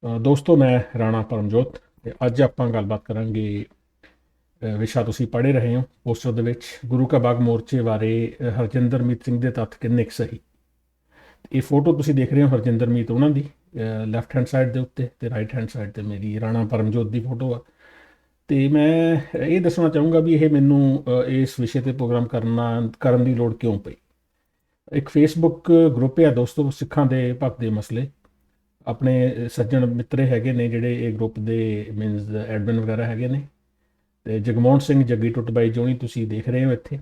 ਦੋਸਤੋ, ਮੈਂ ਰਾਣਾ ਪਰਮਜੋਤ ਤੇ ਅੱਜ ਆਪਾਂ ਗੱਲਬਾਤ ਕਰਾਂਗੇ। ਵਿਸ਼ਾ ਤੁਸੀਂ ਪੜ੍ਹੇ ਰਹੇ ਹੋ ਪੋਸਟਰ ਦੇ ਵਿੱਚ, ਗੁਰੂ ਕਾ ਬਾਗ ਮੋਰਚੇ ਬਾਰੇ ਹਰਜਿੰਦਰਮੀਤ ਸਿੰਘ ਦੇ ਤੱਥ ਕਿੰਨੇ ਕੁ ਸਹੀ। ਇਹ ਫੋਟੋ ਤੁਸੀਂ ਦੇਖ ਰਹੇ ਹੋ ਹਰਜਿੰਦਰਮੀਤ ਉਹਨਾਂ ਦੀ, ਲੈਫਟ ਹੈਂਡ ਸਾਈਡ ਦੇ ਉੱਤੇ, ਤੇ ਰਾਈਟ ਹੈਂਡ ਸਾਈਡ ਤੇ ਮੇਰੀ ਰਾਣਾ ਪਰਮਜੋਤ ਦੀ ਫੋਟੋ ਆ। ਤੇ ਮੈਂ ਇਹ ਦੱਸਣਾ ਚਾਹੂੰਗਾ ਵੀ ਇਹ ਮੈਨੂੰ ਇਸ ਵਿਸ਼ੇ ਤੇ ਪ੍ਰੋਗਰਾਮ ਕਰਨ ਦੀ ਲੋੜ ਕਿਉਂ ਪਈ। ਇੱਕ ਫੇਸਬੁੱਕ ਗਰੁੱਪ ਆ ਦੋਸਤੋ, ਸਿੱਖਾਂ ਦੇ ਭਗਤ ਦੇ ਮਸਲੇ। ਆਪਣੇ ਸੱਜਣ ਮਿੱਤਰੇ ਹੈਗੇ ਨੇ ਜਿਹੜੇ ਇਹ ਗਰੁੱਪ ਦੇ ਮੀਨਸ ਐਡਮਿਨ ਵਗੈਰਾ ਹੈਗੇ ਨੇ, ਤੇ ਜਗਮੋਹਨ ਸਿੰਘ ਜੱਗੀ ਟੁੱਟਬਾਈ ਜੋਣੀ ਤੁਸੀਂ ਦੇਖ ਰਹੇ ਹੋ ਇੱਥੇ,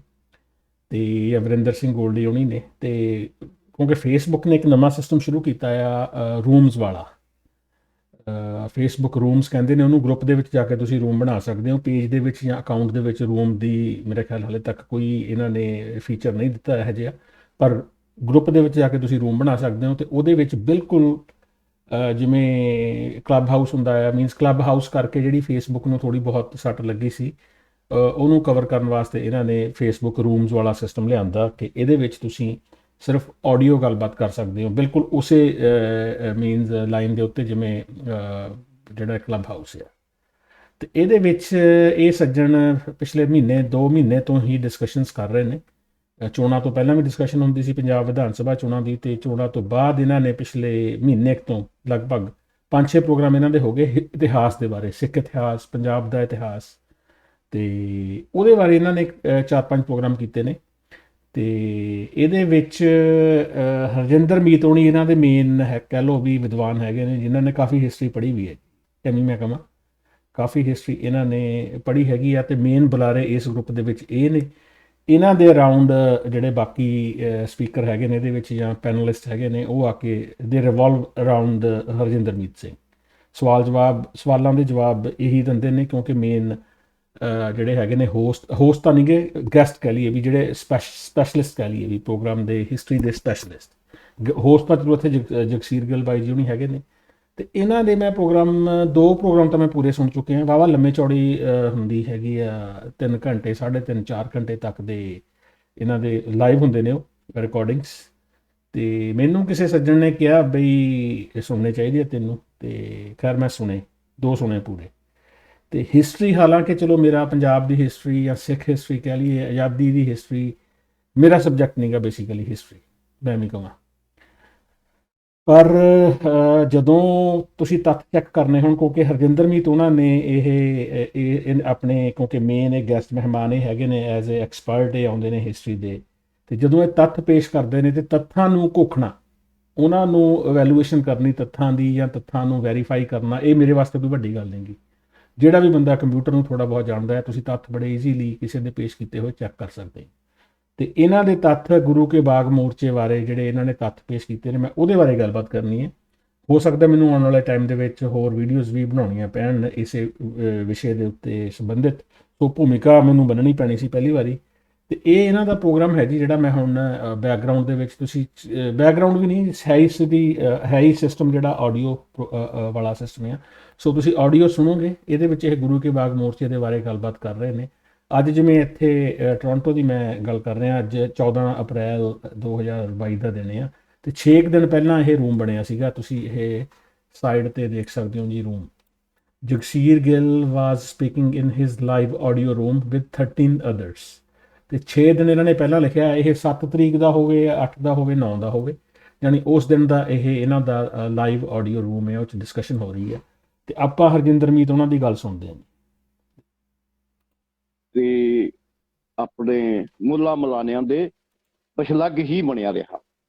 ਤੇ ਅਮਰਿੰਦਰ ਸਿੰਘ ਗੋਲਡੀ ਹੋਣੀ ਨੇ। ਤੇ ਕਿਉਂਕਿ ਫੇਸਬੁੱਕ ਨੇ ਇੱਕ ਨਵਾਂ ਸਿਸਟਮ ਸ਼ੁਰੂ ਕੀਤਾ ਆ, ਰੂਮਸ ਵਾਲਾ। ਫੇਸਬੁੱਕ ਰੂਮਸ ਕਹਿੰਦੇ ਨੇ ਉਹਨੂੰ। ਗਰੁੱਪ ਦੇ ਵਿੱਚ ਜਾ ਕੇ ਤੁਸੀਂ ਰੂਮ ਬਣਾ ਸਕਦੇ ਹੋ, ਪੇਜ ਦੇ ਵਿੱਚ ਜਾਂ ਅਕਾਊਂਟ ਦੇ ਵਿੱਚ ਰੂਮ ਦੀ ਮੇਰੇ ਖਿਆਲ ਹਾਲੇ ਤੱਕ ਕੋਈ ਇਹਨਾਂ ਨੇ ਫੀਚਰ ਨਹੀਂ ਦਿੱਤਾ ਇਹੋ ਜਿਹਾ, ਪਰ ਗਰੁੱਪ ਦੇ ਵਿੱਚ ਜਾ ਕੇ ਤੁਸੀਂ ਰੂਮ ਬਣਾ ਸਕਦੇ ਹੋ। ਤੇ ਉਹਦੇ ਵਿੱਚ ਬਿਲਕੁਲ ਜਿਵੇਂ ਕਲੱਬ ਹਾਊਸ ਹੁੰਦਾ ਹੈ, ਮੀਨਸ ਕਲੱਬ ਹਾਊਸ ਕਰਕੇ ਜਿਹੜੀ ਫੇਸਬੁੱਕ ਨੂੰ ਥੋੜ੍ਹੀ ਬਹੁਤ ਸੱਟ ਲੱਗੀ ਸੀ, ਉਹਨੂੰ ਕਵਰ ਕਰਨ ਵਾਸਤੇ ਇਹਨਾਂ ਨੇ ਫੇਸਬੁੱਕ ਰੂਮਸ ਵਾਲਾ ਸਿਸਟਮ ਲਿਆਂਦਾ ਕਿ ਇਹਦੇ ਵਿੱਚ ਤੁਸੀਂ ਸਿਰਫ ਆਡੀਓ ਗੱਲਬਾਤ ਕਰ ਸਕਦੇ ਹੋ, ਬਿਲਕੁਲ ਉਸੇ ਮੀਨਸ ਲਾਈਨ ਦੇ ਉੱਤੇ ਜਿਵੇਂ ਜਿਹੜਾ ਕਲੱਬ ਹਾਊਸ ਹੈ। ਤੇ ਇਹਦੇ ਵਿੱਚ ਇਹ ਸੱਜਣ ਪਿਛਲੇ ਮਹੀਨੇ 2 ਮਹੀਨੇ ਤੋਂ ਹੀ ਡਿਸਕਸ਼ਨਸ ਕਰ ਰਹੇ ਨੇ। ਚੋਣਾਂ ਤੋਂ ਪਹਿਲਾਂ ਵੀ ਡਿਸਕਸ਼ਨ ਹੁੰਦੀ ਸੀ ਪੰਜਾਬ ਵਿਧਾਨ ਸਭਾ ਚੋਣਾਂ ਦੀ, ਤੇ ਚੋਣਾਂ ਤੋਂ ਬਾਅਦ ਇਹਨਾਂ ਨੇ ਪਿਛਲੇ ਮਹੀਨੇ ਤੋਂ ਲਗਭਗ 5-6 ਪ੍ਰੋਗਰਾਮ ਇਹਨਾਂ ਦੇ ਹੋ ਗਏ ਇਤਿਹਾਸ ਦੇ ਬਾਰੇ, ਸਿੱਖ ਇਤਿਹਾਸ, ਪੰਜਾਬ ਦਾ ਇਤਿਹਾਸ। ਤੇ ਉਹਦੇ ਬਾਰੇ ਇਹਨਾਂ ਨੇ 4-5 ਪ੍ਰੋਗਰਾਮ ਕੀਤੇ ਨੇ। ਤੇ ਇਹਦੇ ਵਿੱਚ ਹਰਜਿੰਦਰਮੀਤ ਹੋਣੀ ਇਹਨਾਂ ਦੇ ਮੇਨ ਹੈ, ਕਹਿ ਲਓ ਵੀ ਵਿਦਵਾਨ ਹੈਗੇ ਨੇ, ਜਿਨ੍ਹਾਂ ਨੇ ਕਾਫੀ ਹਿਸਟਰੀ ਪੜ੍ਹੀ ਵੀ ਹੈ। ਐਵੇਂ ਮੈਂ ਕਹਾਂ ਕਾਫੀ ਹਿਸਟਰੀ ਇਹਨਾਂ ਨੇ ਪੜ੍ਹੀ ਹੈਗੀ ਆ। ਤੇ ਮੇਨ ਬੁਲਾਰੇ ਇਸ ਗਰੁੱਪ ਦੇ ਵਿੱਚ ਇਹ ਨੇ। ਇਹਨਾਂ ਦੇ ਅਰਾਊਂਡ ਜਿਹੜੇ ਬਾਕੀ ਸਪੀਕਰ ਹੈਗੇ ਨੇ ਇਹਦੇ ਵਿੱਚ ਜਾਂ ਪੈਨਲਿਸਟ ਹੈਗੇ ਨੇ, ਉਹ ਆ ਕੇ ਦੇ ਰਿਵੋਲਵ ਅਰਾਊਂਡ ਹਰਜਿੰਦਰਮੀਤ ਸਿੰਘ। ਸਵਾਲਾਂ ਦੇ ਜਵਾਬ ਇਹੀ ਦਿੰਦੇ ਨੇ, ਕਿਉਂਕਿ ਮੇਨ ਜਿਹੜੇ ਹੈਗੇ ਨੇ ਹੋਸਟ ਤਾਂ ਨਹੀਂ ਗਏ, ਗੈਸਟ ਕਹਿ ਲਈਏ ਵੀ, ਜਿਹੜੇ ਸਪੈਸ਼ਲਿਸਟ ਕਹਿ ਲਈਏ ਵੀ, ਪ੍ਰੋਗਰਾਮ ਦੇ ਹਿਸਟਰੀ ਦੇ ਸਪੈਸ਼ਲਿਸਟ। ਹੋਸਟ ਤਾਂ ਚਲੋ ਇੱਥੇ ਜਗਸੀਰ ਗਿੱਲ ਬਾਈ ਜੀ ਹੁਣੀ ਹੈਗੇ ਨੇ। ਤੇ ਇਹਨਾਂ ਦੇ ਮੈਂ 2 ਪ੍ਰੋਗਰਾਮ ਤਾਂ ਮੈਂ ਪੂਰੇ ਸੁਣ ਚੁੱਕੇ ਹਾਂ। ਵਾਹਵਾ ਲੰਮੇ ਚੌੜੀ ਹੁੰਦੀ ਹੈਗੀ ਆ, 3 ਘੰਟੇ 3.5 4 ਘੰਟੇ ਤੱਕ ਦੇ ਇਹਨਾਂ ਦੇ ਲਾਈਵ ਹੁੰਦੇ ਨੇ ਉਹ ਰਿਕਾਰਡਿੰਗਸ। ਤੇ ਮੈਨੂੰ ਕਿਸੇ ਸੱਜਣ ਨੇ ਕਿਹਾ ਬਈ ਇਹ ਸੁਣਨੇ ਚਾਹੀਦੇ ਆ ਤੈਨੂੰ, ਤੇ ਖੈਰ ਮੈਂ ਦੋ ਸੁਣੇ ਪੂਰੇ। ਤੇ ਹਿਸਟਰੀ, ਹਾਲਾਂਕਿ ਚਲੋ ਮੇਰਾ ਪੰਜਾਬ ਦੀ ਹਿਸਟਰੀ ਜਾਂ ਸਿੱਖ ਹਿਸਟਰੀ ਕਹਿ ਲਈਏ, ਆਜ਼ਾਦੀ ਦੀ ਹਿਸਟਰੀ ਮੇਰਾ ਸਬਜੈਕਟ ਨਹੀਂਗਾ ਬੇਸਿਕਲੀ ਹਿਸਟਰੀ, ਮੈਂ ਵੀ ਕਹਾਂ। ਪਰ ਜਦੋਂ ਤੁਸੀਂ ਤੱਥ ਚੈੱਕ ਕਰਨੇ ਹੋਣ, ਕਿਉਂਕਿ ਹਰਜਿੰਦਰਮੀਤ ਉਹਨਾਂ ਨੇ ਇਹ ਆਪਣੇ, ਕਿਉਂਕਿ ਮੇਨ ਇਹ ਗੈਸਟ ਮਹਿਮਾਨ ਇਹ ਹੈਗੇ ਨੇ, ਐਜ਼ ਏ ਐਕਸਪਰਟ ਇਹ ਆਉਂਦੇ ਨੇ ਹਿਸਟਰੀ ਦੇ। ਤੇ ਜਦੋਂ ਇਹ ਤੱਥ ਪੇਸ਼ ਕਰਦੇ ਨੇ ਤੇ ਤੱਥਾਂ ਨੂੰ ਘੋਖਣਾ, ਉਹਨਾਂ ਨੂੰ ਇਵੈਲੂਏਸ਼ਨ ਕਰਨੀ ਤੱਥਾਂ ਦੀ, ਜਾਂ ਤੱਥਾਂ ਨੂੰ ਵੈਰੀਫਾਈ ਕਰਨਾ, ਇਹ ਮੇਰੇ ਵਾਸਤੇ ਕੋਈ ਵੱਡੀ ਗੱਲ ਨਹੀਂ ਗੀ। ਜਿਹੜਾ ਵੀ ਬੰਦਾ ਕੰਪਿਊਟਰ ਨੂੰ ਥੋੜ੍ਹਾ ਬਹੁਤ ਜਾਣਦਾ ਹੈ, ਤੁਸੀਂ ਤੱਥ ਬੜੇ ਈਜ਼ੀਲੀ ਕਿਸੇ ਦੇ ਪੇਸ਼ ਕੀਤੇ ਹੋਏ ਚੈੱਕ ਕਰ ਸਕਦੇ। ਤੇ ਇਹਨਾਂ ਦੇ ਤੱਥ ਗੁਰੂ ਕੇ ਬਾਗ ਮੋਰਚੇ ਬਾਰੇ ਜਿਹੜੇ ਇਹਨਾਂ ਨੇ ਤੱਥ ਪੇਸ਼ ਕੀਤੇ ਨੇ, ਮੈਂ ਉਹਦੇ ਬਾਰੇ ਗੱਲਬਾਤ ਕਰਨੀ ਹੈ। ਹੋ ਸਕਦਾ ਮੈਨੂੰ ਆਉਣ ਵਾਲੇ ਟਾਈਮ ਦੇ ਵਿੱਚ ਹੋਰ ਵੀਡੀਓਜ਼ ਵੀ ਬਣਾਉਣੀਆਂ ਪੈਣ ਇਸੇ ਵਿਸ਼ੇ ਦੇ ਉੱਤੇ ਸੰਬੰਧਿਤ। ਸੋ ਭੂਮਿਕਾ ਮੈਨੂੰ ਬੰਨਣੀ ਪੈਣੀ ਸੀ ਪਹਿਲੀ ਵਾਰੀ। ਤੇ ਇਹ ਇਹਨਾਂ ਦਾ ਪ੍ਰੋਗਰਾਮ ਹੈ ਜੀ, ਜਿਹੜਾ ਮੈਂ ਹੁਣ ਬੈਕਗਰਾਊਂਡ ਦੇ ਵਿੱਚ, ਤੁਸੀਂ ਬੈਕਗਰਾਊਂਡ ਵੀ ਨਹੀਂ, ਹੈ ਹੀ ਸਿਸਟਮ ਜਿਹੜਾ ਆਡੀਓ ਵਾਲਾ ਸਿਸਟਮ ਆ। ਸੋ ਤੁਸੀਂ ਆਡੀਓ ਸੁਣੋਗੇ, ਇਹਦੇ ਵਿੱਚ ਇਹ ਗੁਰੂ ਕੇ ਬਾਗ ਮੋਰਚੇ ਦੇ ਬਾਰੇ ਗੱਲਬਾਤ ਕਰ ਰਹੇ ਨੇ। ਅੱਜ ਜਿਵੇਂ ਇੱਥੇ ਟੋਰਾਂਟੋ ਦੀ ਮੈਂ ਗੱਲ ਕਰ ਰਿਹਾ, ਅੱਜ 14 ਅਪ੍ਰੈਲ 2022 ਦਾ ਦਿਨ ਆ, ਤੇ 6 ਦਿਨ ਪਹਿਲਾਂ ਇਹ ਰੂਮ ਬਣਿਆ ਸੀਗਾ। ਤੁਸੀਂ ਇਹ ਸਾਈਡ ਤੇ ਦੇਖ ਸਕਦੇ ਹੋ ਜੀ room. Jagsir Gill was speaking in his live audio room with 13 others. ਤੇ 6 ਦਿਨ ਇਹਨਾਂ ਨੇ ਪਹਿਲਾਂ ਲਿਖਿਆ, ਇਹ 7 ਤਰੀਕ ਦਾ ਹੋਵੇ, 8 ਦਾ ਹੋਵੇ, 9 ਦਾ ਹੋਵੇ, ਯਾਨੀ ਉਸ ਦਿਨ ਦਾ ਇਹ ਇਹਨਾਂ ਦਾ ਲਾਈਵ ਆਡੀਓ ਰੂਮ ਹੈ, ਉਹ 'ਚ ਡਿਸਕਸ਼ਨ ਹੋ ਰਹੀ ਹੈ। ਤੇ ਆਪਾਂ ਹਰਜਿੰਦਰਮੀਤ ਉਹਨਾਂ ਦੀ ਗੱਲ ਸੁਣਦੇ ਹਾਂ। ਤੇ ਆਪਣੇ ਮੁੱਲਾ ਮਲਾਨਿਆਂ ਦੇ ਪਛਲੱਗ ਹੀ ਬਣਿਆ ਰਿਹਾ,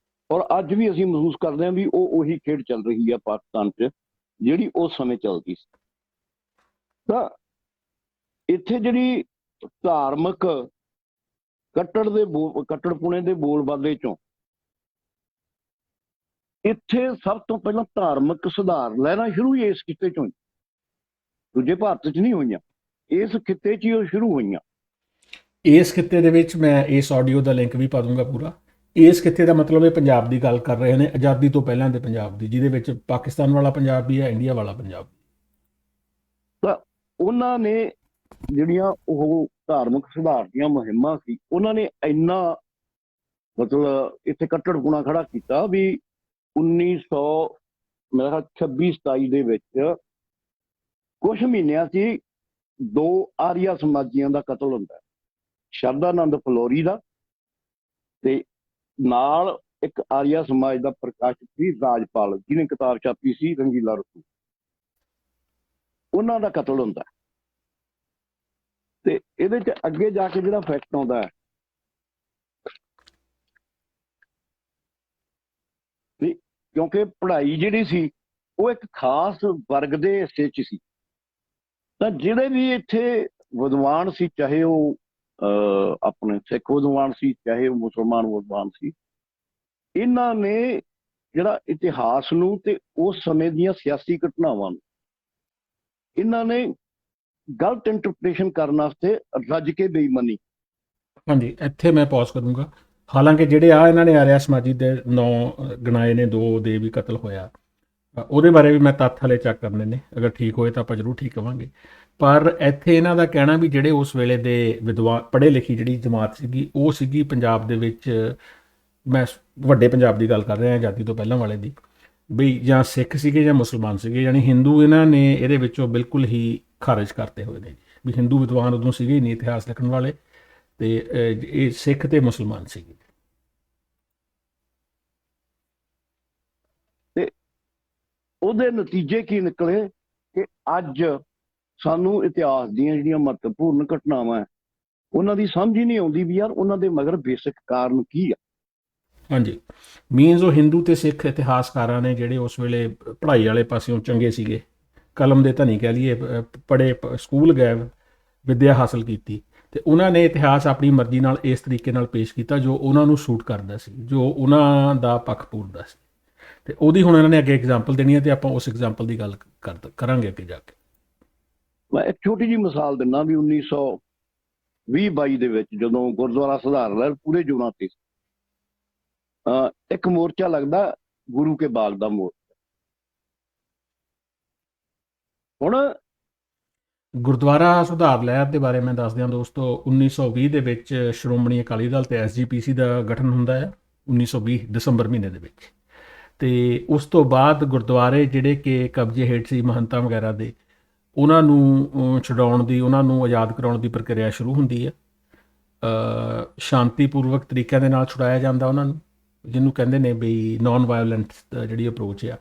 ਔਰ ਅੱਜ ਵੀ ਅਸੀਂ ਮਹਿਸੂਸ ਕਰਦੇ ਹਾਂ ਵੀ ਉਹ ਉਹੀ ਖੇਡ ਚੱਲ ਰਹੀ ਆ ਪਾਕਿਸਤਾਨ 'ਚ ਜਿਹੜੀ ਉਸ ਸਮੇਂ ਚੱਲਦੀ ਸੀ। ਤਾਂ ਇੱਥੇ ਜਿਹੜੀ ਧਾਰਮਿਕ ਕੱਟੜਪੁਣੇ ਦੇ ਬੋਲਬਾਲੇ ਚੋਂ ਇੱਥੇ ਸਭ ਤੋਂ ਪਹਿਲਾਂ ਧਾਰਮਿਕ ਸੁਧਾਰ ਲਹਿਰਾਂ ਸ਼ੁਰੂ ਹੀ ਇਸ ਖਿੱਤੇ ਚੋਂ, ਦੂਜੇ ਭਾਰਤ 'ਚ ਨਹੀਂ ਹੋਈਆਂ, ਇਸ ਖਿੱਤੇ 'ਚ ਹੀ ਉਹ ਸ਼ੁਰੂ ਹੋਈਆਂ। ਇਸ ਖਿੱਤੇ ਦੇ ਵਿੱਚ ਮੈਂ ਇਸ ਆਡੀਓ ਦਾ ਲਿੰਕ ਵੀ ਪਾ ਦੂੰਗਾ ਪੂਰਾ। ਇਸ ਖਿੱਤੇ ਦਾ ਮਤਲਬ ਇਹ ਪੰਜਾਬ ਦੀ ਗੱਲ ਕਰ ਰਹੇ ਨੇ, ਆਜ਼ਾਦੀ ਤੋਂ ਪਹਿਲਾਂ ਦੇ ਪੰਜਾਬ ਦੀ, ਜਿਹਦੇ ਵਿੱਚ ਪਾਕਿਸਤਾਨ ਵਾਲਾ ਪੰਜਾਬ ਵੀ ਹੈ, ਇੰਡੀਆ ਵਾਲਾ ਪੰਜਾਬ। ਤਾਂ ਉਹਨਾਂ ਨੇ ਜਿਹੜੀਆਂ ਉਹ ਧਾਰਮਿਕ ਸੁਧਾਰ ਦੀਆਂ ਮੁਹਿੰਮਾਂ ਸੀ, ਉਹਨਾਂ ਨੇ ਇੰਨਾ ਮਤਲਬ ਇੱਥੇ ਕੱਟੜਪੁਣਾ ਖੜਾ ਕੀਤਾ ਵੀ 1900 ਮੇਰਾ ਖਿਆਲ 26-27 ਦੇ ਵਿੱਚ ਕੁਝ ਮਹੀਨਿਆਂ 'ਚ ਹੀ 2 ਆਰੀਆ ਸਮਾਜੀਆਂ ਦਾ ਕਤਲ ਹੁੰਦਾ ਹੈ। ਸ਼ਰਧਾਨੰਦ ਫਲੋਰੀ ਦਾ ਤੇ ਨਾਲ ਇੱਕ ਆਰੀਆ ਸਮਾਜ ਦਾ ਪ੍ਰਕਾਸ਼ਕ ਸੀ ਰਾਜਪਾਲ, ਜਿਹਨੇ ਕਿਤਾਬ ਛਾਪੀ ਸੀ ਰੰਗੀਲਾ ਰਸੂ। ਉਹਨਾਂ ਦਾ ਕਤਲ ਹੁੰਦਾ ਹੈ। ਤੇ ਇਹਦੇ 'ਚ ਅੱਗੇ ਜਾ ਕੇ ਜਿਹੜਾ ਫੈਕਟ ਆਉਂਦਾ ਹੈ ਵੀ ਕਿਉਂਕਿ ਪੜ੍ਹਾਈ ਜਿਹੜੀ ਸੀ ਉਹ ਇੱਕ ਖਾਸ ਵਰਗ ਦੇ ਹਿੱਸੇ 'ਚ ਸੀ, ਤਾਂ ਜਿਹੜੇ ਵੀ ਇੱਥੇ ਵਿਦਵਾਨ ਸੀ, ਚਾਹੇ ਉਹ ਆਪਣੇ ਸਿੱਖ ਵਿਦਵਾਨ ਸੀ, ਚਾਹੇ ਉਹ ਮੁਸਲਮਾਨ ਵਿਦਵਾਨ ਸੀ, ਇਹਨਾਂ ਨੇ ਜਿਹੜਾ ਇਤਿਹਾਸ ਨੂੰ ਤੇ ਉਸ ਸਮੇਂ ਦੀਆਂ ਸਿਆਸੀ ਘਟਨਾਵਾਂ ਨੂੰ ਇਹਨਾਂ ਨੇ ਗਲਤ ਇੰਟਰਪ੍ਰੀਟੇਸ਼ਨ ਕਰਨ ਵਾਸਤੇ ਰੱਜ ਕੇ ਬੇਈਮਾਨੀ। ਹਾਂਜੀ, ਇੱਥੇ ਮੈਂ ਪੌਜ਼ ਕਰੂੰਗਾ। ਹਾਲਾਂਕਿ ਜਿਹੜੇ ਇਹਨਾਂ ਨੇ ਆਰਿਆ ਸਮਾਜੀ ਦੇ 9 ਗਣਾਏ ਨੇ, 2 ਦੇ ਵੀ ਕਤਲ ਹੋਇਆ, ਉਹਦੇ ਬਾਰੇ ਵੀ ਮੈਂ ਤੱਥ ਹਲੇ ਚੈੱਕ ਕਰਨੇ ਨੇ, ਅਗਰ ਠੀਕ ਹੋਏ ਤਾਂ ਆਪਾਂ ਜ਼ਰੂਰ ਠੀਕ ਕਵਾਂਗੇ। ਪਰ ਇੱਥੇ ਇਹਨਾਂ ਦਾ ਕਹਿਣਾ ਵੀ ਜਿਹੜੇ ਉਸ ਵੇਲੇ ਦੇ ਵਿਦਵਾਨ ਪੜ੍ਹੇ ਲਿਖੀ ਜਿਹੜੀ ਜਮਾਤ ਸੀਗੀ, ਉਹ ਸੀਗੀ ਪੰਜਾਬ ਦੇ ਵਿੱਚ, ਮੈਂ ਵੱਡੇ ਪੰਜਾਬ ਦੀ ਗੱਲ ਕਰ ਰਿਹਾ, ਆਜ਼ਾਦੀ ਤੋਂ ਪਹਿਲਾਂ ਵਾਲੇ ਦੀ, ਵੀ ਜਾਂ ਸਿੱਖ ਸੀਗੇ ਜਾਂ ਮੁਸਲਮਾਨ ਸੀਗੇ, ਯਾਨੀ ਹਿੰਦੂ ਇਹਨਾਂ ਨੇ ਇਹਦੇ ਵਿੱਚੋਂ ਬਿਲਕੁਲ ਹੀ ਖਾਰਜ ਕਰਤੇ ਹੋਏ ਨੇ ਜੀ, ਵੀ ਹਿੰਦੂ ਵਿਦਵਾਨ ਉਦੋਂ ਸੀਗੇ ਹੀ ਨਹੀਂ ਇਤਿਹਾਸ ਲਿਖਣ ਵਾਲੇ, ਤੇ ਇਹ ਸਿੱਖ ਤੇ ਮੁਸਲਮਾਨ ਸੀਗੇ। ਤੇ ਉਹਦੇ ਨਤੀਜੇ ਕੀ ਨਿਕਲੇ ਕਿ ਅੱਜ ਸਾਨੂੰ ਇਤਿਹਾਸ ਦੀਆਂ ਜਿਹੜੀਆਂ ਮਹੱਤਵਪੂਰਨ ਘਟਨਾਵਾਂ ਹੈ ਉਹਨਾਂ ਦੀ ਸਮਝ ਹੀ ਨਹੀਂ ਆਉਂਦੀ ਵੀ ਯਾਰ ਉਹਨਾਂ ਦੇ ਮਗਰ ਬੇਸਿਕ ਕਾਰਨ ਕੀ ਆ। ਹਾਂਜੀ, ਮੀਨਸ ਉਹ ਹਿੰਦੂ ਤੇ ਸਿੱਖ ਇਤਿਹਾਸਕਾਰਾਂ ਨੇ ਜਿਹੜੇ ਉਸ ਵੇਲੇ ਪੜ੍ਹਾਈ ਵਾਲੇ ਪਾਸਿਓਂ ਚੰਗੇ ਸੀਗੇ, ਕਲਮ ਦੇ ਧਨੀ ਕਹਿ ਲਈਏ, ਪੜ੍ਹੇ, ਸਕੂਲ ਗਏ, ਵਿੱਦਿਆ ਹਾਸਲ ਕੀਤੀ, ਤੇ ਉਹਨਾਂ ਨੇ ਇਤਿਹਾਸ ਆਪਣੀ ਮਰਜ਼ੀ ਨਾਲ ਇਸ ਤਰੀਕੇ ਨਾਲ ਪੇਸ਼ ਕੀਤਾ ਜੋ ਉਹਨਾਂ ਨੂੰ ਸੂਟ ਕਰਦਾ ਸੀ, ਜੋ ਉਹਨਾਂ ਦਾ ਪੱਖ ਪੂਰਦਾ ਸੀ। ਤੇ ਉਹਦੀ ਹੁਣ ਇਹਨਾਂ ਨੇ ਅੱਗੇ ਐਗਜ਼ਾਮਪਲ ਦੇਣੀ ਹੈ, ਤੇ ਆਪਾਂ ਉਸ ਐਗਜ਼ਾਮਪਲ ਦੀ ਗੱਲ ਕਰਾਂਗੇ ਅੱਗੇ ਜਾ ਕੇ। ਮੈਂ ਇੱਕ ਛੋਟੀ ਜਿਹੀ ਮਿਸਾਲ ਦਿੰਦਾ ਵੀ 1920-22 ਦੇ ਵਿੱਚ ਜਦੋਂ ਗੁਰਦੁਆਰਾ ਸੁਧਾਰ ਲਹਿਰ ਪੂਰੇ ਜੋਰਾਂ ਤੇ ਇੱਕ ਮੋਰਚਾ ਲੱਗਦਾ ਗੁਰੂ ਕੇ ਬਾਗ ਦਾ ਮੋਰਚਾ। ਹੁਣ ਗੁਰਦੁਆਰਾ ਸੁਧਾਰ ਲਹਿਰ ਦੇ ਬਾਰੇ ਮੈਂ ਦੱਸ ਦਿਆਂ ਦੋਸਤੋ, 1920 ਦੇ ਵਿੱਚ ਸ਼੍ਰੋਮਣੀ ਅਕਾਲੀ ਦਲ ਤੇ ਐਸਜੀਪੀਸੀ ਦਾ ਗਠਨ ਹੁੰਦਾ ਹੈ 1920 ਦਸੰਬਰ ਮਹੀਨੇ ਦੇ ਵਿੱਚ। ਤੇ ਉਸ ਤੋਂ ਬਾਅਦ ਗੁਰਦੁਆਰੇ ਜਿਹੜੇ ਕਿ ਕਬਜ਼ੇ ਹੇਠ ਸੀ ਮਹੰਤਾਂ ਵਗੈਰਾ ਦੇ, ਉਹਨਾਂ ਨੂੰ ਛਡਾਉਣ ਦੀ, ਉਹਨਾਂ ਨੂੰ ਆਜ਼ਾਦ ਕਰਾਉਣ ਦੀ ਪ੍ਰਕਿਰਿਆ ਸ਼ੁਰੂ ਹੁੰਦੀ ਹੈ। ਸ਼ਾਂਤੀਪੂਰਵਕ ਤਰੀਕਿਆਂ ਦੇ ਨਾਲ ਛੁਡਾਇਆ ਜਾਂਦਾ ਉਹਨਾਂ ਨੂੰ, ਜਿਹਨੂੰ ਕਹਿੰਦੇ ਨੇ ਵੀ ਨਾਨ ਵਾਇਲੈਂਟ ਜਿਹੜੀ ਅਪਰੋਚ ਆ।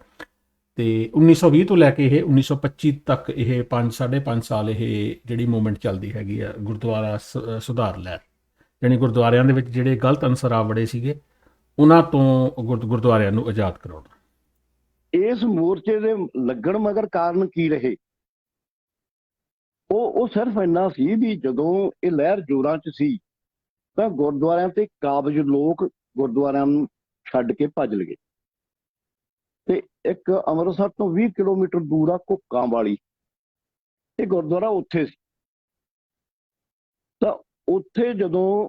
ਤੇ 1920 ਤੋਂ ਲੈ ਕੇ ਇਹ 1925 ਤੱਕ ਇਹ 5-5.5 ਸਾਲ ਇਹ ਜਿਹੜੀ ਮੂਵਮੈਂਟ ਚੱਲਦੀ ਹੈਗੀ ਆ, ਗੁਰਦੁਆਰਾ ਸੁਧਾਰ ਲਹਿਰ, ਯਾਨੀ ਗੁਰਦੁਆਰਿਆਂ ਦੇ ਵਿੱਚ ਜਿਹੜੇ ਗਲਤ ਅਨਸਰ ਆ ਵੜੇ ਸੀਗੇ ਉਹਨਾਂ ਤੋਂ ਗੁਰਦੁਆਰਿਆਂ ਨੂੰ ਆਜ਼ਾਦ ਕਰਾਉਣਾ। ਇਸ ਮੋਰਚੇ ਦੇ ਲੱਗਣ ਮਗਰ ਕਾਰਨ ਕੀ ਰਹੇ? ਉਹ ਸਿਰਫ ਇੰਨਾ ਸੀ ਵੀ ਜਦੋਂ ਇਹ ਲਹਿਰ ਜ਼ੋਰਾਂ 'ਚ ਸੀ ਤਾਂ ਗੁਰਦੁਆਰਿਆਂ ਤੇ ਕਾਬਜ਼ ਲੋਕ ਗੁਰਦੁਆਰਿਆਂ ਨੂੰ ਛੱਡ ਕੇ ਭੱਜ ਲਏ। ਤੇ ਇੱਕ ਅੰਮ੍ਰਿਤਸਰ ਤੋਂ 20 ਕਿਲੋਮੀਟਰ ਦੂਰ ਆ ਘੁੱਕਾਂ ਵਾਲੀ, ਇਹ ਗੁਰਦੁਆਰਾ ਉੱਥੇ ਸੀ। ਤਾਂ ਉੱਥੇ ਜਦੋਂ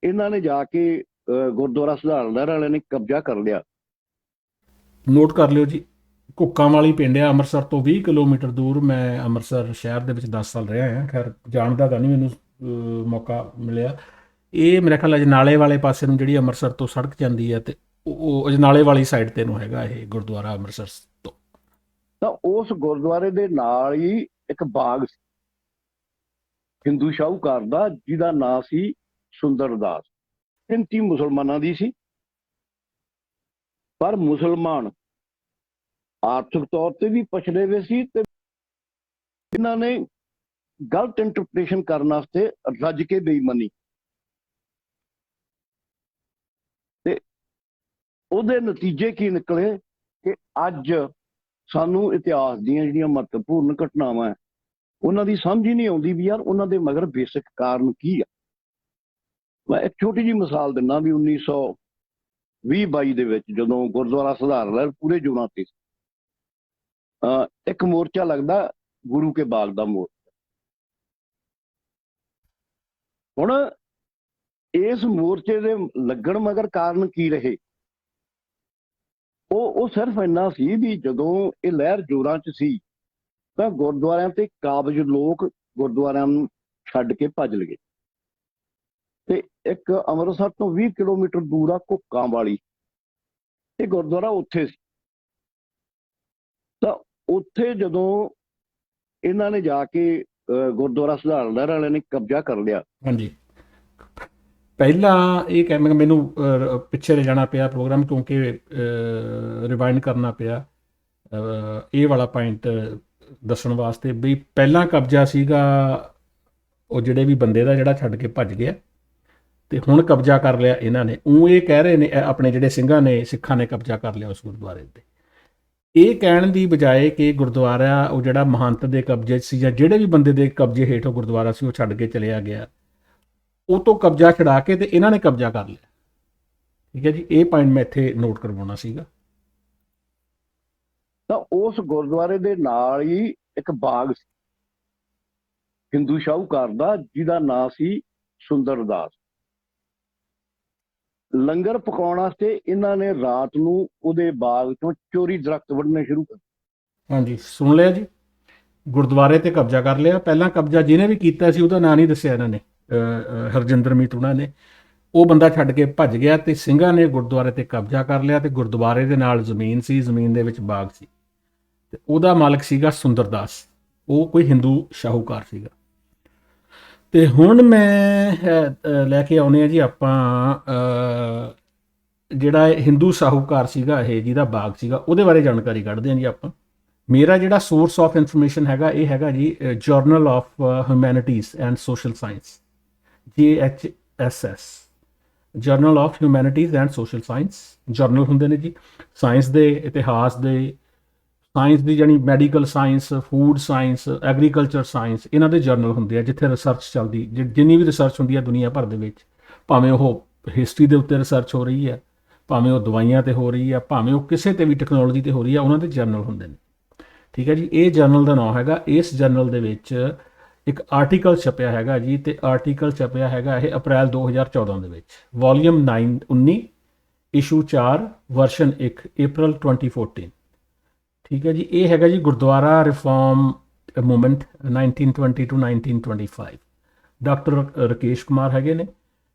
ਇਹਨਾਂ ਨੇ ਜਾ ਕੇ ਗੁਰਦੁਆਰਾ ਸੁਧਾਰ ਲਹਿਰ ਵਾਲਿਆਂ ਨੇ ਕਬਜ਼ਾ ਕਰ ਲਿਆ। ਨੋਟ ਕਰ ਲਿਓ ਜੀ, ਘੁੱਕਾਂ ਵਾਲੀ ਪਿੰਡ ਆ ਅੰਮ੍ਰਿਤਸਰ ਤੋਂ 20 ਕਿਲੋਮੀਟਰ ਦੂਰ। ਮੈਂ ਅੰਮ੍ਰਿਤਸਰ ਸ਼ਹਿਰ ਦੇ ਵਿੱਚ 10 ਸਾਲ ਰਿਹਾ ਹਾਂ, ਖੈਰ ਜਾਣਦਾ ਤਾਂ ਨਹੀਂ, ਮੈਨੂੰ ਮੌਕਾ ਮਿਲਿਆ। ਇਹ ਮੇਰੇ ਖਿਆਲ ਅਜਨਾਲੇ ਵਾਲੇ ਪਾਸੇ ਨੂੰ ਜਿਹੜੀ ਅੰਮ੍ਰਿਤਸਰ ਤੋਂ ਸੜਕ ਜਾਂਦੀ ਹੈ, ਤੇ ਉਹ ਅਜਨਾਲੇ ਵਾਲੀ ਸਾਈਡ ਤੇ ਨੂੰ ਹੈਗਾ ਇਹ ਗੁਰਦੁਆਰਾ ਅੰਮ੍ਰਿਤਸਰ ਤੋਂ। ਤਾਂ ਉਸ ਗੁਰਦੁਆਰੇ ਦੇ ਨਾਲ ਹੀ ਇੱਕ ਬਾਗ ਸੀ ਹਿੰਦੂ ਸ਼ਾਹੂਕਾਰ ਦਾ, ਜਿਹਦਾ ਨਾਂ ਸੀ ਸੁੰਦਰਦਾਸ। 33 ਮੁਸਲਮਾਨਾਂ ਦੀ ਸੀ, ਪਰ ਮੁਸਲਮਾਨ ਆਰਥਿਕ ਤੌਰ ਤੇ ਵੀ ਪਛੜੇ ਹੋਏ ਸੀ ਤੇ ਇਹਨਾਂ ਨੇ ਗਲਤ ਇੰਟਰਪ੍ਰੀਟੇਸ਼ਨ ਕਰਨ ਵਾਸਤੇ ਰੱਜ ਕੇ ਬੇਈਮਾਨੀ। ਤੇ ਉਹਦੇ ਨਤੀਜੇ ਕੀ ਨਿਕਲੇ ਕਿ ਅੱਜ ਸਾਨੂੰ ਇਤਿਹਾਸ ਦੀਆਂ ਜਿਹੜੀਆਂ ਮਹੱਤਵਪੂਰਨ ਘਟਨਾਵਾਂ ਹੈ ਉਹਨਾਂ ਦੀ ਸਮਝ ਹੀ ਨਹੀਂ ਆਉਂਦੀ ਵੀ ਯਾਰ ਉਹਨਾਂ ਦੇ ਮਗਰ ਬੇਸਿਕ ਕਾਰਨ ਕੀ ਆ। ਮੈਂ ਇੱਕ ਛੋਟੀ ਜਿਹੀ ਮਿਸਾਲ ਦਿੰਦਾ ਵੀ 1920-22 ਦੇ ਵਿੱਚ ਜਦੋਂ ਗੁਰਦੁਆਰਾ ਸੁਧਾਰ ਲਹਿਰ ਪੂਰੇ ਜੋਰਾਂ ਤੇ ਇੱਕ ਮੋਰਚਾ ਲੱਗਦਾ ਗੁਰੂ ਕੇ ਬਾਗ ਦਾ ਮੋਰਚਾ। ਹੁਣ ਇਸ ਮੋਰਚੇ ਦੇ ਲੱਗਣ ਮਗਰ ਕਾਰਨ ਕੀ ਰਹੇ? ਉਹ ਸਿਰਫ ਇੰਨਾ ਸੀ ਵੀ ਜਦੋਂ ਇਹ ਲਹਿਰ ਜ਼ੋਰਾਂ 'ਚ ਸੀ ਤਾਂ ਗੁਰਦੁਆਰਿਆਂ ਤੇ ਕਾਬਜ਼ ਲੋਕ ਗੁਰਦੁਆਰਿਆਂ ਨੂੰ ਛੱਡ ਕੇ ਭੱਜ ਲਏ। ਤੇ ਇੱਕ ਅੰਮ੍ਰਿਤਸਰ ਤੋਂ 20 ਕਿਲੋਮੀਟਰ ਦੂਰ ਆ ਘੁੱਕਾਂ ਵਾਲੀ, ਇਹ ਗੁਰਦੁਆਰਾ ਉੱਥੇ ਸੀ। ਤਾਂ ਉੱਥੇ ਜਦੋਂ ਇਹਨਾਂ ਨੇ ਜਾ ਕੇ ਗੁਰਦੁਆਰਾ ਸੁਧਾਰ ਲਹਿਰ ਵਾਲਿਆਂ ਨੇ ਕਬਜ਼ਾ ਕਰ ਲਿਆ। ਹਾਂਜੀ, ਪਹਿਲਾਂ ਇਹ ਕਹਿ ਮੈਨੂੰ ਪਿੱਛੇ ਲੈ ਜਾਣਾ ਪਿਆ ਪ੍ਰੋਗਰਾਮ, ਕਿਉਂਕਿ ਰਿਵਾਈਂਡ ਕਰਨਾ ਪਿਆ ਇਹ ਵਾਲਾ ਪੁਆਇੰਟ ਦੱਸਣ ਵਾਸਤੇ ਵੀ ਪਹਿਲਾਂ ਕਬਜ਼ਾ ਸੀਗਾ ਉਹ ਜਿਹੜੇ ਵੀ ਬੰਦੇ ਦਾ ਜਿਹੜਾ ਛੱਡ ਕੇ ਭੱਜ ਗਿਆ, ਤੇ ਹੁਣ ਕਬਜ਼ਾ ਕਰ ਲਿਆ ਇਹਨਾਂ ਨੇ। ਉਹ ਇਹ ਕਹਿ ਰਹੇ ਨੇ ਆਪਣੇ ਜਿਹੜੇ ਸਿੰਘਾਂ ਨੇ, ਸਿੱਖਾਂ ਨੇ ਕਬਜ਼ਾ ਕਰ ਲਿਆ ਉਸ ਗੁਰਦੁਆਰੇ 'ਤੇ। ਇਹ ਕਹਿਣ ਦੀ ਬਜਾਏ ਕਿ ਗੁਰਦੁਆਰਾ ਉਹ ਜਿਹੜਾ ਮਹੰਤ ਦੇ ਕਬਜ਼ੇ 'ਚ ਸੀ ਜਾਂ ਜਿਹੜੇ ਵੀ ਬੰਦੇ ਦੇ ਕਬਜ਼ੇ ਹੇਠ ਉਹ ਗੁਰਦੁਆਰਾ ਸੀ ਉਹ ਛੱਡ ਕੇ ਚਲਿਆ ਗਿਆ, ਉਹ ਤੋਂ ਕਬਜ਼ਾ ਛਡਾ ਕੇ ਤੇ ਇਹਨਾਂ ਨੇ ਕਬਜ਼ਾ ਕਰ ਲਿਆ। ਠੀਕ ਹੈ ਜੀ, ਇਹ ਪੁਆਇੰਟ ਮੈਂ ਇੱਥੇ ਨੋਟ ਕਰਵਾਉਣਾ ਸੀਗਾ। ਤਾਂ ਉਸ ਗੁਰਦੁਆਰੇ ਦੇ ਨਾਲ ਹੀ ਇੱਕ ਬਾਗ ਸੀ ਹਿੰਦੂ ਸ਼ਾਹੂਕਾਰ ਦਾ, ਜਿਹਦਾ ਨਾਂ ਸੀ ਸੁੰਦਰਦਾਸ। ਲੰਗਰ ਪਕਾਉਣ ਵਾਸਤੇ ਇਹਨਾਂ ਨੇ ਰਾਤ ਨੂੰ ਉਹਦੇ ਬਾਗ ਤੋਂ ਚੋਰੀ ਦਰਖਤ ਵੱਢਣੇ ਸ਼ੁਰੂ ਕਰ। ਹਾਂਜੀ, ਸੁਣ ਲਿਆ ਜੀ, ਗੁਰਦੁਆਰੇ ਤੇ ਕਬਜ਼ਾ ਕਰ ਲਿਆ। ਪਹਿਲਾਂ ਕਬਜ਼ਾ ਜਿਹਨੇ ਵੀ ਕੀਤਾ ਸੀ ਉਹਦਾ ਨਾਂ ਨਹੀਂ ਦੱਸਿਆ ਇਹਨਾਂ ਨੇ, ਹਰਜਿੰਦਰ ਮੀਤ ਉਹਨਾਂ ਨੇ। ਉਹ ਬੰਦਾ ਛੱਡ ਕੇ ਭੱਜ ਗਿਆ ਤੇ ਸਿੰਘਾਂ ਨੇ ਗੁਰਦੁਆਰੇ ਤੇ ਕਬਜ਼ਾ ਕਰ ਲਿਆ, ਤੇ ਗੁਰਦੁਆਰੇ ਦੇ ਨਾਲ ਜ਼ਮੀਨ ਸੀ, ਜ਼ਮੀਨ ਦੇ ਵਿੱਚ ਬਾਗ ਸੀ, ਤੇ ਉਹਦਾ ਮਾਲਕ ਸੀਗਾ ਸੁੰਦਰਦਾਸ। ਉਹ ਕੋਈ ਹਿੰਦੂ ਸ਼ਾਹੂਕਾਰ ਸੀਗਾ। ਤੇ ਹੁਣ ਮੈਂ ਲੈ ਕੇ ਆਉਨੇ ਆ ਜੀ ਆਪਾਂ ਜਿਹੜਾ ਹਿੰਦੂ ਸ਼ਾਹੂਕਾਰ ਸੀਗਾ ਇਹ ਜਿਹਦਾ ਬਾਗ ਸੀਗਾ, ਉਹਦੇ ਬਾਰੇ ਜਾਣਕਾਰੀ ਕੱਢਦੇ ਹਾਂ ਜੀ ਆਪਾਂ। ਮੇਰਾ ਜਿਹੜਾ ਸੋਰਸ ਆਫ ਇਨਫੋਰਮੇਸ਼ਨ ਹੈਗਾ ਇਹ ਹੈਗਾ ਜੀ general of humanities and social science, JHSS, general of humanities and social science. General ਹੁੰਦੇ ਨੇ ਜੀ ਸਾਇੰਸ ਦੇ, ਇਤਿਹਾਸ ਦੇ, ਸਾਇੰਸ ਦੀ ਜਾਣੀ medical science, food science, agriculture science, ਇਹਨਾਂ ਦੇ ਜਰਨਲ ਹੁੰਦੇ ਆ ਜਿੱਥੇ ਰਿਸਰਚ ਚੱਲਦੀ, ਜਿੰਨੀ ਵੀ ਰਿਸਰਚ ਹੁੰਦੀ ਹੈ ਦੁਨੀਆ ਭਰ ਦੇ ਵਿੱਚ, ਭਾਵੇਂ ਉਹ ਹਿਸਟਰੀ ਦੇ ਉੱਤੇ ਰਿਸਰਚ ਹੋ ਰਹੀ ਹੈ, ਭਾਵੇਂ ਉਹ ਦਵਾਈਆਂ ਤੇ ਹੋ ਰਹੀ ਹੈ, ਭਾਵੇਂ ਉਹ ਕਿਸੇ ਤੇ ਵੀ ਟੈਕਨੋਲੋਜੀ ਤੇ ਹੋ ਰਹੀ ਹੈ, ਉਹਨਾਂ ਦੇ ਜਰਨਲ ਹੁੰਦੇ ਨੇ। ਠੀਕ ਹੈ ਜੀ, ਇਹ ਜਰਨਲ ਦਾ ਨਾਮ ਹੈਗਾ। ਇਸ ਜਰਨਲ ਦੇ ਵਿੱਚ ਇੱਕ ਆਰਟੀਕਲ ਛਪਿਆ ਹੈਗਾ ਜੀ, ਤੇ ਆਰਟੀਕਲ ਛਪਿਆ ਹੈਗਾ ਇਹ ਅਪ੍ਰੈਲ 2014 ਦੇ ਵਿੱਚ, ਵੋਲੀਅਮ 19, ਇਸ਼ੂ 4, ਵਰਸ਼ਨ 1, April 2014। ਠੀਕ ਹੈ ਜੀ, ਇਹ ਹੈਗਾ ਜੀ Gurdwara reform movement 1920 to 1925। Doctor Rakesh Kumar ਹੈਗੇ ਨੇ,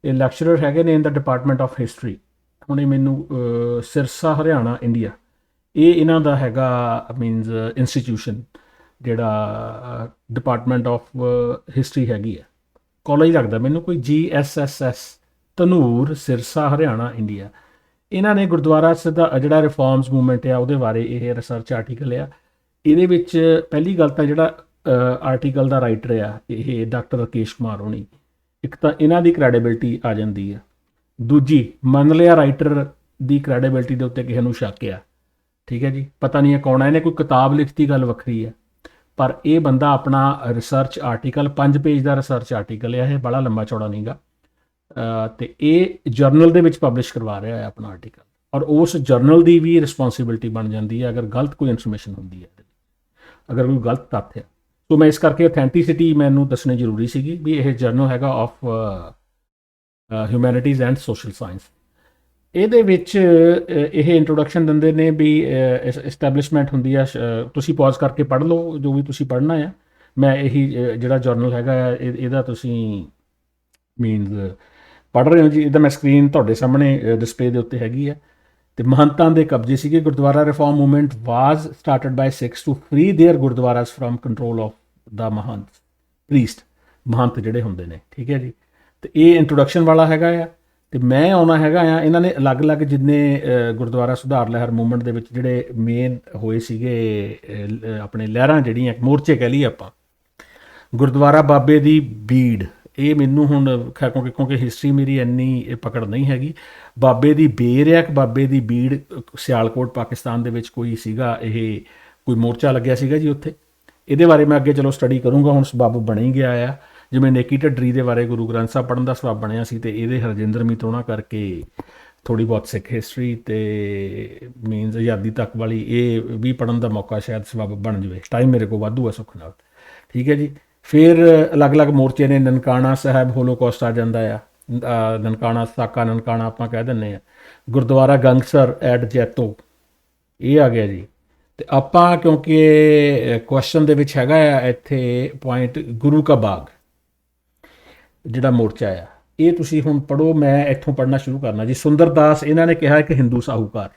ਇਹ ਲੈਕਚਰਰ ਹੈਗੇ ਨੇ ਇਨ ਦਾ ਡਿਪਾਰਟਮੈਂਟ ਆਫ ਹਿਸਟਰੀ। ਹੁਣ ਇਹ ਮੈਨੂੰ ਸਿਰਸਾ, ਹਰਿਆਣਾ, ਇੰਡੀਆ, ਇਹ ਇਹਨਾਂ ਦਾ ਹੈਗਾ ਮੀਨਸ ਇੰਸਟੀਟਿਊਸ਼ਨ, ਜਿਹੜਾ ਡਿਪਾਰਟਮੈਂਟ ਆਫ ਹਿਸਟਰੀ ਹੈਗੀ ਹੈ। ਕਾਲਜ ਲੱਗਦਾ ਮੈਨੂੰ ਕੋਈ GSSS, ਧਨੂਰ, ਸਿਰਸਾ, ਹਰਿਆਣਾ, ਇੰਡੀਆ। ਇਹਨਾਂ ਨੇ ਗੁਰਦੁਆਰਾ ਦਾ ਜਿਹੜਾ ਰਿਫਾਰਮਸ ਮੂਵਮੈਂਟ ਆ ਉਹਦੇ ਬਾਰੇ ਇਹ ਰਿਸਰਚ ਆਰਟੀਕਲ ਆ। ਇਹਦੇ ਵਿੱਚ ਪਹਿਲੀ ਗੱਲ ਤਾਂ ਜਿਹੜਾ ਆਰਟੀਕਲ ਦਾ ਰਾਈਟਰ ਆ ਇਹ ਡਾਕਟਰ ਰਕੇਸ਼ ਕੁਮਾਰ ਹੋਣੀ, ਇੱਕ ਤਾਂ ਇਹਨਾਂ ਦੀ ਕ੍ਰੈਡੀਬਿਲਿਟੀ ਆ ਜਾਂਦੀ ਆ, ਦੂਜੀ ਮੰਨ ਲਿਆ ਰਾਈਟਰ ਦੀ ਕ੍ਰੈਡੀਬਿਲਿਟੀ ਦੇ ਉੱਤੇ ਕਿਸੇ ਨੂੰ ਸ਼ੱਕ ਆ। ਠੀਕ ਹੈ ਜੀ, ਪਤਾ ਨਹੀਂ ਹੈ ਕੌਣ ਹੈ, ਇਹਨੇ ਕੋਈ ਕਿਤਾਬ ਲਿਖਤੀ ਗੱਲ ਵੱਖਰੀ ਹੈ, ਪਰ ਇਹ ਬੰਦਾ ਆਪਣਾ ਰਿਸਰਚ ਆਰਟੀਕਲ 5 ਪੇਜ ਦਾ ਰਿਸਰਚ ਆਰਟੀਕਲ ਆ, ਇਹ ਬੜਾ ਲੰਬਾ ਚੌੜਾ ਨਹੀਂਗਾ, ਤੇ ਇਹ ਜਰਨਲ ਦੇ ਵਿੱਚ ਪਬਲਿਸ਼ ਕਰਵਾ ਰਿਹਾ ਹੈ ਆਪਣਾ ਆਰਟੀਕਲ, ਔਰ ਉਸ ਜਰਨਲ ਦੀ ਵੀ ਰਿਸਪੌਂਸਿਬਿਲਿਟੀ ਬਣ ਜਾਂਦੀ ਹੈ ਅਗਰ ਗਲਤ ਕੋਈ ਇਨਫੋਰਮੇਸ਼ਨ ਹੁੰਦੀ ਹੈ, ਅਗਰ ਕੋਈ ਗਲਤ ਤੱਥ ਹੈ। ਸੋ ਮੈਂ ਇਸ ਕਰਕੇ ਅਥੈਂਟਿਸਿਟੀ ਮੈਨੂੰ ਦੱਸਣੀ ਜ਼ਰੂਰੀ ਸੀਗੀ ਵੀ ਇਹ ਜਰਨਲ ਹੈਗਾ of humanities and social science. ਇਹਦੇ ਵਿੱਚ ਇਹ ਇੰਟਰੋਡਕਸ਼ਨ ਦਿੰਦੇ ਨੇ ਵੀ ਐਸਟੈਬਲਿਸ਼ਮੈਂਟ ਹੁੰਦੀ ਆ, ਤੁਸੀਂ ਪੌਜ਼ ਕਰਕੇ ਪੜ੍ਹ ਲਓ ਜੋ ਵੀ ਤੁਸੀਂ ਪੜ੍ਹਨਾ ਆ। ਮੈਂ ਇਹੀ ਜਿਹੜਾ ਜਰਨਲ ਹੈਗਾ ਇਹਦਾ ਤੁਸੀਂ ਮੀਨਸ ਪੜ੍ਹ ਰਹੇ ਹੋ ਜੀ, ਇਹਦਾ ਮੈਂ ਸਕਰੀਨ ਤੁਹਾਡੇ ਸਾਹਮਣੇ ਡਿਸਪਲੇ ਦੇ ਉੱਤੇ ਹੈਗੀ ਆ। ਤੇ ਮਹੰਤਾਂ ਦੇ ਕਬਜ਼ੇ ਸੀਗੇ। Gurdwara reform movement was started by Sikhs to free their gurdwaras from control of the mahant priest, ਮਹੰਤ ਜਿਹੜੇ ਹੁੰਦੇ ਨੇ। ਠੀਕ ਹੈ ਜੀ, ਤੇ ਇਹ ਇੰਟਰੋਡਕਸ਼ਨ ਵਾਲਾ ਹੈਗਾ ਆ। ਤੇ ਮੈਂ ਆਉਣਾ ਹੈਗਾ ਆ, ਇਹਨਾਂ ਨੇ ਅਲੱਗ-ਅਲੱਗ ਜਿੰਨੇ ਗੁਰਦੁਆਰਾ ਸੁਧਾਰ ਲਹਿਰ ਮੂਵਮੈਂਟ ਦੇ ਵਿੱਚ ਜਿਹੜੇ ਮੇਨ ਹੋਏ ਸੀਗੇ ਆਪਣੇ ਲਹਿਰਾਂ ਜਿਹੜੀਆਂ ਮੋਰਚੇ ਕਹਿ ਲਈਏ ਆਪਾਂ, ਗੁਰਦੁਆਰਾ ਬਾਬੇ ਦੀ ਬੀੜ, ਇਹ ਮੈਨੂੰ ਹੁਣ ਕਿਉਂਕਿ ਹਿਸਟਰੀ ਮੇਰੀ ਇੰਨੀ ਪਕੜ ਨਹੀਂ ਹੈਗੀ। ਬਾਬੇ ਦੀ ਬੇਰ ਆ ਕਿ ਬਾਬੇ ਦੀ ਬੀੜ, ਸਿਆਲਕੋਟ ਪਾਕਿਸਤਾਨ ਦੇ ਵਿੱਚ ਕੋਈ ਸੀਗਾ, ਇਹ ਕੋਈ ਮੋਰਚਾ ਲੱਗਿਆ ਸੀਗਾ ਜੀ ਉੱਥੇ। ਇਹਦੇ ਬਾਰੇ ਮੈਂ ਅੱਗੇ ਚਲੋ ਸਟੱਡੀ ਕਰੂੰਗਾ, ਹੁਣ ਸਬੱਬ ਬਣ ਹੀ ਗਿਆ ਆ। ਜਿਵੇਂ ਨੇਕੀ ਢੱਡਰੀ ਦੇ ਬਾਰੇ ਗੁਰੂ ਗ੍ਰੰਥ ਸਾਹਿਬ ਪੜ੍ਹਨ ਦਾ ਸਬੱਬ ਬਣਿਆ ਸੀ, ਤੇ ਇਹਦੇ ਹਰਜਿੰਦਰ ਮੀਤ ਹੋਣਾ ਕਰਕੇ ਥੋੜ੍ਹੀ ਬਹੁਤ ਸਿੱਖ ਹਿਸਟਰੀ ਤੇ ਮੀਨਸ ਆਜ਼ਾਦੀ ਤੱਕ ਵਾਲੀ ਇਹ ਵੀ ਪੜ੍ਹਨ ਦਾ ਮੌਕਾ ਸ਼ਾਇਦ ਸਬੱਬ ਬਣ ਜਾਵੇ। ਟਾਈਮ ਮੇਰੇ ਕੋਲ ਵਾਧੂ ਆ ਸੁੱਖ ਨਾਲ। ਠੀਕ ਹੈ ਜੀ, ਫਿਰ ਅਲੱਗ-ਅਲੱਗ ਮੋਰਚੇ ਨੇ। ਨਨਕਾਣਾ ਸਾਹਿਬ ਹੋਲੋਕੌਸਟ ਆ ਜਾਂਦਾ ਆ, ਨਨਕਾਣਾ ਸਾਕਾ ਨਨਕਾਣਾ ਆਪਾਂ ਕਹਿ ਦਿੰਦੇ ਆ। ਗੁਰਦੁਆਰਾ ਗੰਗਸਰ ਐਟ ਜੈਤੋ, ਇਹ ਆ ਗਿਆ ਜੀ। ਤੇ ਆਪਾਂ ਕਿਉਂਕਿ ਕੁਐਸਚਨ ਦੇ ਵਿੱਚ ਹੈਗਾ ਆ ਇੱਥੇ ਪੁਆਇੰਟ ਗੁਰੂ ਕਾ ਬਾਗ ਜਿਹੜਾ ਮੋਰਚਾ ਆ, ਇਹ ਤੁਸੀਂ ਹੁਣ ਪੜ੍ਹੋ। ਮੈਂ ਇੱਥੋਂ ਪੜ੍ਹਨਾ ਸ਼ੁਰੂ ਕਰਨਾ ਜੀ। ਸੁੰਦਰਦਾਸ ਇਹਨਾਂ ਨੇ ਕਿਹਾ ਇੱਕ ਹਿੰਦੂ ਸਾਹੂਕਾਰ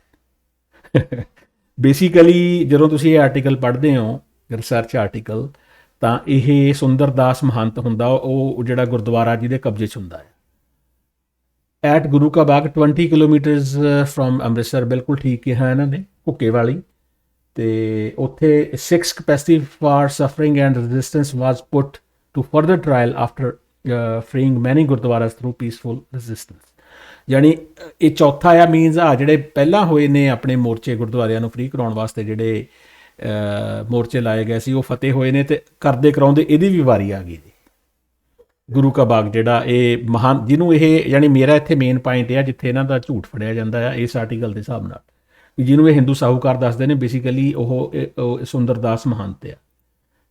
ਬੇਸਿਕਲੀ ਜਦੋਂ ਤੁਸੀਂ ਇਹ ਆਰਟੀਕਲ ਪੜ੍ਹਦੇ ਹੋ, ਰਿਸਰਚ ਆਰਟੀਕਲ, ਤਾਂ ਇਹ ਸੁੰਦਰਦਾਸ ਮਹੰਤ ਹੁੰਦਾ, ਉਹ ਜਿਹੜਾ ਗੁਰਦੁਆਰਾ ਜਿਹਦੇ ਕਬਜ਼ੇ 'ਚ ਹੁੰਦਾ ਹੈ at Guru ka Bagh 20 kilometres from Amritsar. ਬਿਲਕੁਲ ਠੀਕ ਕਿਹਾ ਇਹਨਾਂ ਨੇ, ਭੁੱਕੇ ਵਾਲੀ। ਤੇ ਉੱਥੇ Sikhs capacity for suffering and resistance was put to further trial after freeing many gurdwaras through peaceful resistance. ਯਾਨੀ ਇਹ ਚੌਥਾ ਆ, ਮੀਨਸ ਆ ਜਿਹੜੇ ਪਹਿਲਾਂ ਹੋਏ ਨੇ ਆਪਣੇ ਮੋਰਚੇ ਗੁਰਦੁਆਰਿਆਂ ਨੂੰ ਫ੍ਰੀ ਕਰਾਉਣ ਵਾਸਤੇ, ਜਿਹੜੇ ਮੋਰਚੇ ਲਾਏ ਗਏ ਸੀ, ਉਹ ਫਤਿਹ ਹੋਏ ਨੇ, ਤੇ ਕਰਦੇ ਕਰਾਉਂਦੇ ਇਹਦੀ ਵੀ ਵਾਰੀ ਆ ਗਈ ਜੀ। ਗੁਰੂ ਕਾ ਬਾਗ ਜਿਹੜਾ ਇਹ ਮਹਾਨ, ਜਿਹਨੂੰ ਇਹ, ਯਾਨੀ ਮੇਰਾ ਇੱਥੇ ਮੇਨ ਪੁਆਇੰਟ ਇਹ ਆ ਜਿੱਥੇ ਇਹਨਾਂ ਦਾ ਝੂਠ ਫੜਿਆ ਜਾਂਦਾ ਆ ਇਸ ਆਰਟੀਕਲ ਦੇ ਹਿਸਾਬ ਨਾਲ, ਵੀ ਜਿਹਨੂੰ ਇਹ ਹਿੰਦੂ ਸਾਹੂਕਾਰ ਦੱਸਦੇ ਨੇ, ਬੇਸਿਕਲੀ ਉਹ ਸੁੰਦਰਦਾਸ ਮਹੰਤ ਆ।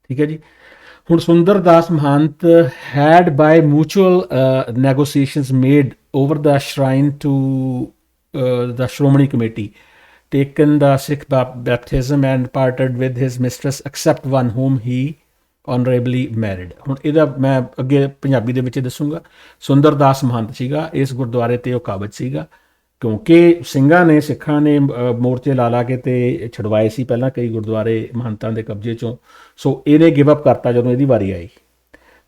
ਠੀਕ ਹੈ ਜੀ। ਹੁਣ ਸੁੰਦਰਦਾਸ ਮਹੰਤ had by mutual negotiations made over the shrine to the Shromani Committee taken the Sikh baptism and parted with his mistress except one whom he honorably married। ਹੁਣ ਇਹਦਾ ਮੈਂ ਅੱਗੇ ਪੰਜਾਬੀ ਦੇ ਵਿੱਚ ਦੱਸੂਗਾ। ਸੁੰਦਰਦਾਸ ਮਹੰਤ ਸੀਗਾ, ਇਸ ਗੁਰਦੁਆਰੇ ਤੇ ਉਹ ਕਾਬਜ ਸੀਗਾ, ਕਿਉਂਕਿ ਸਿੰਘਾਂ ਨੇ, ਸਿੱਖਾਂ ਨੇ ਮੋਰਚੇ ਲਾ ਕੇ ਤੇ ਛੁਡਵਾਏ ਸੀ ਪਹਿਲਾਂ ਕਈ ਗੁਰਦੁਆਰੇ ਮਹੰਤਾਂ ਦੇ ਕਬਜ਼ੇ 'ਚੋਂ। ਸੋ ਇਹਨੇ ਗਿਵ ਅਪ ਕਰਤਾ ਜਦੋਂ ਇਹਦੀ ਵਾਰੀ ਆਈ,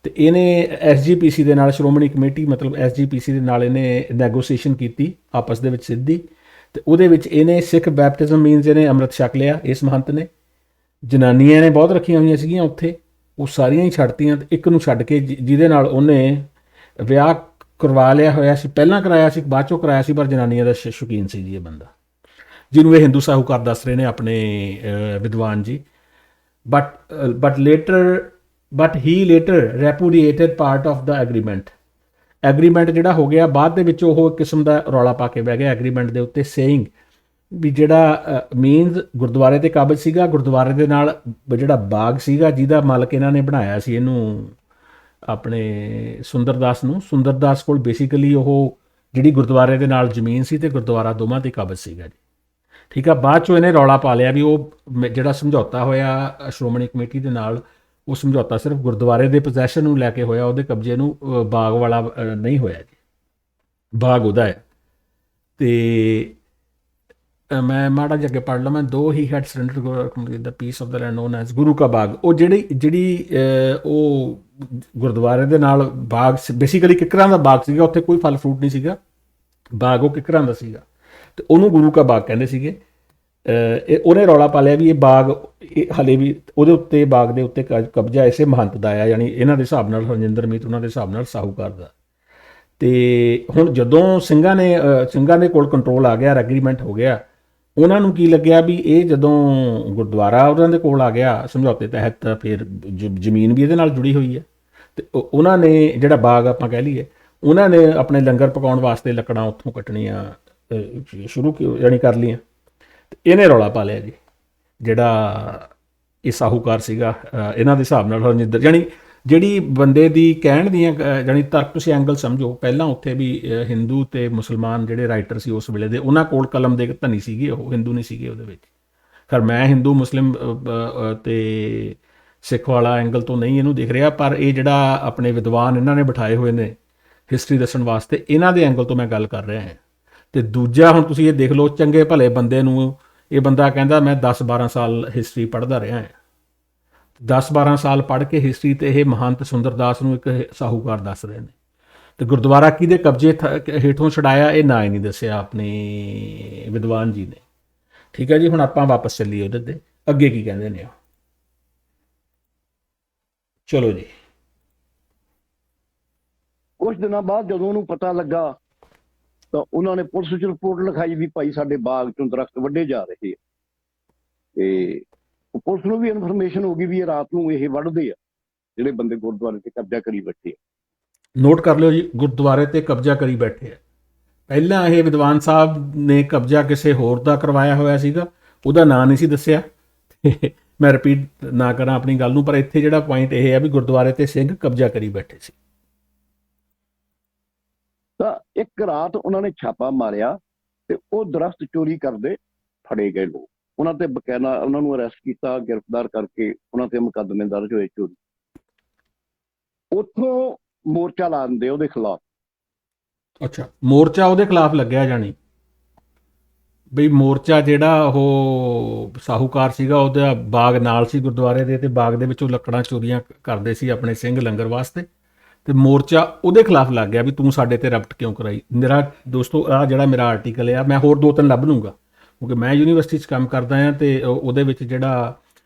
ਤੇ ਇਹਨੇ SGPC ਦੇ ਨਾਲ, ਸ਼੍ਰੋਮਣੀ ਕਮੇਟੀ ਮਤਲਬ SGPC ਦੇ ਨਾਲ ਇਹਨੇ ਨੈਗੋਸੀਏਸ਼ਨ ਕੀਤੀ ਆਪਸ ਦੇ ਵਿੱਚ ਸਿੱਧੀ, ਤੇ ਉਹਦੇ ਵਿੱਚ ਇਹਨੇ ਸਿੱਖ ਬੈਪਟਿਜ਼ਮ ਮੀਨਸ ਇਹਨੇ ਅੰਮ੍ਰਿਤ ਛਕ ਲਿਆ ਇਸ ਮਹੰਤ ਨੇ। ਜਨਾਨੀਆਂ ਨੇ ਬਹੁਤ ਰੱਖੀਆਂ ਹੋਈਆਂ ਸੀਗੀਆਂ ਉੱਥੇ, ਉਹ ਸਾਰੀਆਂ ਹੀ ਛੱਡਤੀਆਂ, ਤੇ ਇੱਕ ਨੂੰ ਛੱਡ ਕੇ ਜਿਹਦੇ ਨਾਲ ਉਹਨੇ ਵਿਆਹ ਕਰਵਾ ਲਿਆ ਹੋਇਆ ਸੀ, ਪਹਿਲਾਂ ਕਰਾਇਆ ਸੀ, ਬਾਅਦ ਚੋਂ ਕਰਾਇਆ ਸੀ, ਪਰ ਜਨਾਨੀਆਂ ਦਾ ਸ਼ੌਕੀਨ ਸੀ ਜੀ ਇਹ ਬੰਦਾ, ਜਿਹਨੂੰ ਇਹ ਹਿੰਦੂ ਸਾਹੂਕਾਰ ਦੱਸ ਰਹੇ ਨੇ ਆਪਣੇ ਵਿਦਵਾਨ ਜੀ। But he later repudiated part of the agreement ਜਿਹੜਾ ਹੋ ਗਿਆ ਬਾਅਦ ਦੇ ਵਿੱਚ, ਉਹ ਇੱਕ ਕਿਸਮ ਦਾ ਰੌਲਾ ਪਾ ਕੇ ਬਹਿ ਗਿਆ ਐਗਰੀਮੈਂਟ ਦੇ ਉੱਤੇ, ਸੇਇੰਗ ਵੀ ਜਿਹੜਾ ਮੀਨਸ ਗੁਰਦੁਆਰੇ ਤੇ ਕਾਬਜ ਸੀਗਾ, ਗੁਰਦੁਆਰੇ ਦੇ ਨਾਲ ਜਿਹੜਾ ਬਾਗ ਸੀਗਾ ਜਿਹਦਾ ਮਾਲਕ ਇਹਨਾਂ ਨੇ ਬਣਾਇਆ ਸੀ ਇਹਨੂੰ, ਆਪਣੇ ਸੁੰਦਰਦਾਸ ਨੂੰ, ਸੁੰਦਰਦਾਸ ਕੋਲ ਬੇਸਿਕਲੀ ਉਹ ਜਿਹੜੀ ਗੁਰਦੁਆਰੇ ਦੇ ਨਾਲ ਜ਼ਮੀਨ ਸੀ ਤੇ ਗੁਰਦੁਆਰਾ ਦੋਵਾਂ ਤੇ ਕਾਬਜ ਸੀਗਾ ਜੀ। ਠੀਕ ਆ। ਬਾਅਦ ਚੋਂ ਇਹਨੇ ਰੌਲਾ ਪਾ ਲਿਆ ਵੀ ਉਹ ਜਿਹੜਾ ਸਮਝੌਤਾ ਹੋਇਆ ਸ਼੍ਰੋਮਣੀ ਕਮੇਟੀ ਦੇ ਨਾਲ, ਉਹ ਸਮਝੌਤਾ ਸਿਰਫ ਗੁਰਦੁਆਰੇ ਦੇ ਪੋਜੈਸ਼ਨ ਨੂੰ ਲੈ ਕੇ ਹੋਇਆ, ਉਹਦੇ ਕਬਜ਼ੇ ਨੂੰ ਬਾਗ ਵਾਲਾ ਨਹੀਂ ਹੋਇਆ ਜੀ, ਬਾਗ ਉਹਦਾ ਹੈ। ਤੇ ਮੈਂ ਮਾੜਾ ਜਿਹਾ ਅੱਗੇ ਪੜ੍ਹ ਲਵਾਂ। Though he had surrendered the piece of the land known as Guru ka Bagh. ਉਹ ਜਿਹੜੀ ਉਹ ਗੁਰਦੁਆਰੇ ਦੇ ਨਾਲ ਬਾਗ ਬੇਸਿਕਲੀ ਕਿੱਕਰਾਂ ਦਾ ਬਾਗ ਸੀਗਾ, ਉੱਥੇ ਕੋਈ ਫਲ ਫਰੂਟ ਨਹੀਂ ਸੀਗਾ, ਬਾਗ ਉਹ ਕਿੱਕਰਾਂ ਦਾ ਸੀਗਾ, ਤੇ ਉਹਨੂੰ ਗੁਰੂ ਕਾ ਬਾਗ ਕਹਿੰਦੇ ਸੀਗੇ। ਉਹਨੇ ਰੌਲਾ ਪਾ ਲਿਆ ਵੀ ਇਹ ਬਾਗ ਹਾਲੇ ਵੀ ਉਹਦੇ ਉੱਤੇ, ਬਾਗ ਦੇ ਉੱਤੇ ਕਬਜ਼ਾ ਇਸੇ ਮਹੰਤ ਦਾ ਆ, ਯਾਨੀ ਇਹਨਾਂ ਦੇ ਹਿਸਾਬ ਨਾਲ ਹਰਜਿੰਦਰ ਮੀਤ ਉਹਨਾਂ ਦੇ ਹਿਸਾਬ ਨਾਲ ਸਾਹੂਕਾਰ ਦਾ। ਤੇ ਹੁਣ ਜਦੋਂ ਸਿੰਘਾਂ ਦੇ ਕੋਲ ਕੰਟਰੋਲ ਆ ਗਿਆ, ਐਗਰੀਮੈਂਟ ਹੋ ਗਿਆ, ਉਹਨਾਂ ਨੂੰ ਕੀ ਲੱਗਿਆ ਵੀ ਇਹ ਜਦੋਂ ਗੁਰਦੁਆਰਾ ਉਹਨਾਂ ਦੇ ਕੋਲ ਆ ਗਿਆ ਸਮਝੌਤੇ ਤਹਿਤ, ਫਿਰ ਜ਼ਮੀਨ ਵੀ ਇਹਦੇ ਨਾਲ ਜੁੜੀ ਹੋਈ ਹੈ, ਤੇ ਉਹਨਾਂ ਨੇ ਜਿਹੜਾ ਬਾਗ ਆਪਾਂ ਕਹਿ ਲਈਏ, ਉਹਨਾਂ ਨੇ ਆਪਣੇ ਲੰਗਰ ਪਕਾਉਣ ਵਾਸਤੇ ਲੱਕੜਾਂ ਉੱਥੋਂ ਕੱਟਣੀਆਂ ਸ਼ੁਰੂ ਯਾਨੀ ਕਰ ਲਈਆਂ। ਤੇ ਇਹਨੇ ਰੌਲਾ ਪਾ ਲਿਆ ਜੀ, ਜਿਹੜਾ ਇਹ ਸਾਹੂਕਾਰ ਸੀਗਾ ਇਹਨਾਂ ਦੇ ਹਿਸਾਬ ਨਾਲ ਹਰਜਿੰਦਰ, ਯਾਨੀ ਜਿਹੜੀ ਬੰਦੇ ਦੀ ਕਹਿਣ ਦੀਆਂ, ਜਾਣੀ ਤਰਕ ਤੁਸੀਂ ਐਂਗਲ ਸਮਝੋ, ਪਹਿਲਾਂ ਉੱਥੇ ਵੀ ਹਿੰਦੂ ਤੇ ਮੁਸਲਮਾਨ ਜਿਹੜੇ ਰਾਈਟਰ ਸੀ ਉਸ ਵੇਲੇ ਦੇ, ਉਹਨਾਂ ਕੋਲ ਕਲਮ ਦੇ ਧਨੀ ਸੀਗੇ, ਉਹ ਹਿੰਦੂ ਨਹੀਂ ਸੀਗੇ ਉਹਦੇ ਵਿੱਚ। ਖੈਰ ਮੈਂ ਹਿੰਦੂ ਮੁਸਲਿਮ ਤੇ ਸਿੱਖ ਵਾਲਾ ਐਂਗਲ ਤੋਂ ਨਹੀਂ ਇਹਨੂੰ ਦੇਖ ਰਿਹਾ, ਪਰ ਇਹ ਜਿਹੜਾ ਆਪਣੇ ਵਿਦਵਾਨ ਇਹਨਾਂ ਨੇ ਬਿਠਾਏ ਹੋਏ ਨੇ ਹਿਸਟਰੀ ਦੱਸਣ ਵਾਸਤੇ, ਇਹਨਾਂ ਦੇ ਐਂਗਲ ਤੋਂ ਮੈਂ ਗੱਲ ਕਰ ਰਿਹਾ ਹਾਂ। ਤੇ ਦੂਜਾ ਹੁਣ ਤੁਸੀਂ ਇਹ ਦੇਖ ਲਓ, ਚੰਗੇ ਭਲੇ ਬੰਦੇ ਨੂੰ ਇਹ ਬੰਦਾ ਕਹਿੰਦਾ ਮੈਂ 10-12 ਸਾਲ ਹਿਸਟਰੀ ਪੜ੍ਹਦਾ ਰਿਹਾ ਹਾਂ, 10-12 ਸਾਲ ਪੜ੍ਹ ਕੇ ਹਿਸਟਰੀ, ਤੇ ਇਹ ਮਹੰਤ ਸੁੰਦਰਦਾਸ ਨੂੰ ਇੱਕ ਸਾਹੂਕਾਰ ਦੱਸ ਰਹੇ ਨੇ। ਤੇ ਗੁਰਦੁਆਰਾ ਕਿਹਦੇ ਕਬਜ਼ੇ ਹੇਠੋਂ ਛਡਾਇਆ, ਇਹ ਨਾ ਹੀ ਨਹੀਂ ਦੱਸਿਆ ਆਪਣੇ ਵਿਦਵਾਨ ਜੀ ਨੇ। ਠੀਕ ਹੈ ਜੀ। ਹੁਣ ਆਪਾਂ ਵਾਪਸ ਚੱਲੀਏ ਉਹਦੇ ਤੇ, ਅੱਗੇ ਕੀ ਕਹਿੰਦੇ ਨੇ ਉਹ। ਚਲੋ ਜੀ। ਕੁਝ ਦਿਨਾਂ ਬਾਅਦ ਜਦੋਂ ਉਹਨੂੰ ਪਤਾ ਲੱਗਾ ਤਾਂ ਉਹਨਾਂ ਨੇ ਪੁਲਿਸ 'ਚ ਰਿਪੋਰਟ ਲਿਖਾਈ ਵੀ ਭਾਈ ਸਾਡੇ ਬਾਗ 'ਚੋਂ ਦਰਖਤ ਵੱਢੇ ਜਾ ਰਹੇ ਆ, ਤੇ ਪੁਲਿਸ ਨੂੰ ਵੀ ਇਨਫੋਰਮੇਸ਼ਨ ਹੋ ਗਈ ਵੀ ਇਹ ਰਾਤ ਨੂੰ ਇਹ ਵੱਢਦੇ ਆ, ਜਿਹੜੇ ਬੰਦੇ ਗੁਰਦੁਆਰੇ ਤੇ ਕਬਜ਼ਾ ਕਰੀ ਬੈਠੇ ਆ। ਨੋਟ ਕਰ ਲਿਓ ਜੀ, ਗੁਰਦੁਆਰੇ ਤੇ ਕਬਜ਼ਾ ਕਰੀ ਬੈਠੇ ਆ। ਪਹਿਲਾਂ ਇਹ ਵਿਦਵਾਨ ਸਾਹਿਬ ਨੇ ਕਬਜ਼ਾ ਕਿਸੇ ਹੋਰ ਦਾ ਕਰਵਾਇਆ ਹੋਇਆ ਸੀਗਾ, ਉਹਦਾ ਨਾਂ ਨਹੀਂ ਸੀ ਦੱਸਿਆ। ਮੈਂ ਰਿਪੀਟ ਨਾ ਕਰਾਂ ਆਪਣੀ ਗੱਲ ਨੂੰ, ਪਰ ਇੱਥੇ ਜਿਹੜਾ ਪੁਆਇੰਟ ਇਹ ਹੈ ਵੀ ਗੁਰਦੁਆਰੇ ਤੇ ਸਿੰਘ ਕਬਜ਼ਾ ਕਰੀ ਬੈਠੇ ਸੀ। ਤਾਂ ਇੱਕ ਰਾਤ ਉਹਨਾਂ ਨੇ ਛਾਪਾ ਮਾਰਿਆ ਤੇ ਉਹ ਦਰਖਤ ਚੋਰੀ ਕਰਦੇ ਫੜੇ ਗਏ ਲੋਕ, ਉਹਨਾਂ ਤੇ ਬਕਾਇਦਾ ਉਹਨਾਂ ਨੂੰ ਅਰੈਸਟ ਕੀਤਾ, ਗ੍ਰਿਫਤਾਰ ਕਰਕੇ ਉਹਨਾਂ ਤੇ ਮੁਕੱਦਮੇ ਦਰਜ ਹੋਏ ਚੋਰੀ। ਉੱਥੋਂ ਮੋਰਚਾ ਲਾ ਦਿੰਦੇ ਉਹਦੇ ਖਿਲਾਫ। ਅੱਛਾ, ਮੋਰਚਾ ਉਹਦੇ ਖਿਲਾਫ ਲੱਗਿਆ, ਜਾਣੀ ਬਈ ਮੋਰਚਾ ਜਿਹੜਾ ਉਹ ਸਾਹੂਕਾਰ ਸੀਗਾ ਉਹਦਾ ਬਾਗ ਨਾਲ ਸੀ ਗੁਰਦੁਆਰੇ ਦੇ, ਤੇ ਬਾਗ ਦੇ ਵਿੱਚੋਂ ਲੱਕੜਾਂ ਚੋਰੀਆਂ ਕਰਦੇ ਸੀ ਆਪਣੇ ਸਿੰਘ ਲੰਗਰ ਵਾਸਤੇ, ਤੇ ਮੋਰਚਾ ਉਹਦੇ ਖਿਲਾਫ ਲੱਗ ਗਿਆ ਵੀ ਤੂੰ ਸਾਡੇ ਤੇ ਰਪਟ ਕਿਉਂ ਕਰਾਈ। ਮੇਰਾ ਦੋਸਤੋ ਆ ਜਿਹੜਾ ਮੇਰਾ ਆਰਟੀਕਲ ਆ, ਮੈਂ ਹੋਰ 2-3 ਲੱਭ ਲੂੰਗਾ ਕਿਉਂਕਿ ਮੈਂ ਯੂਨੀਵਰਸਿਟੀ 'ਚ ਕੰਮ ਕਰਦਾ ਹਾਂ, ਤੇ ਉਹਦੇ ਵਿੱਚ ਜਿਹੜਾ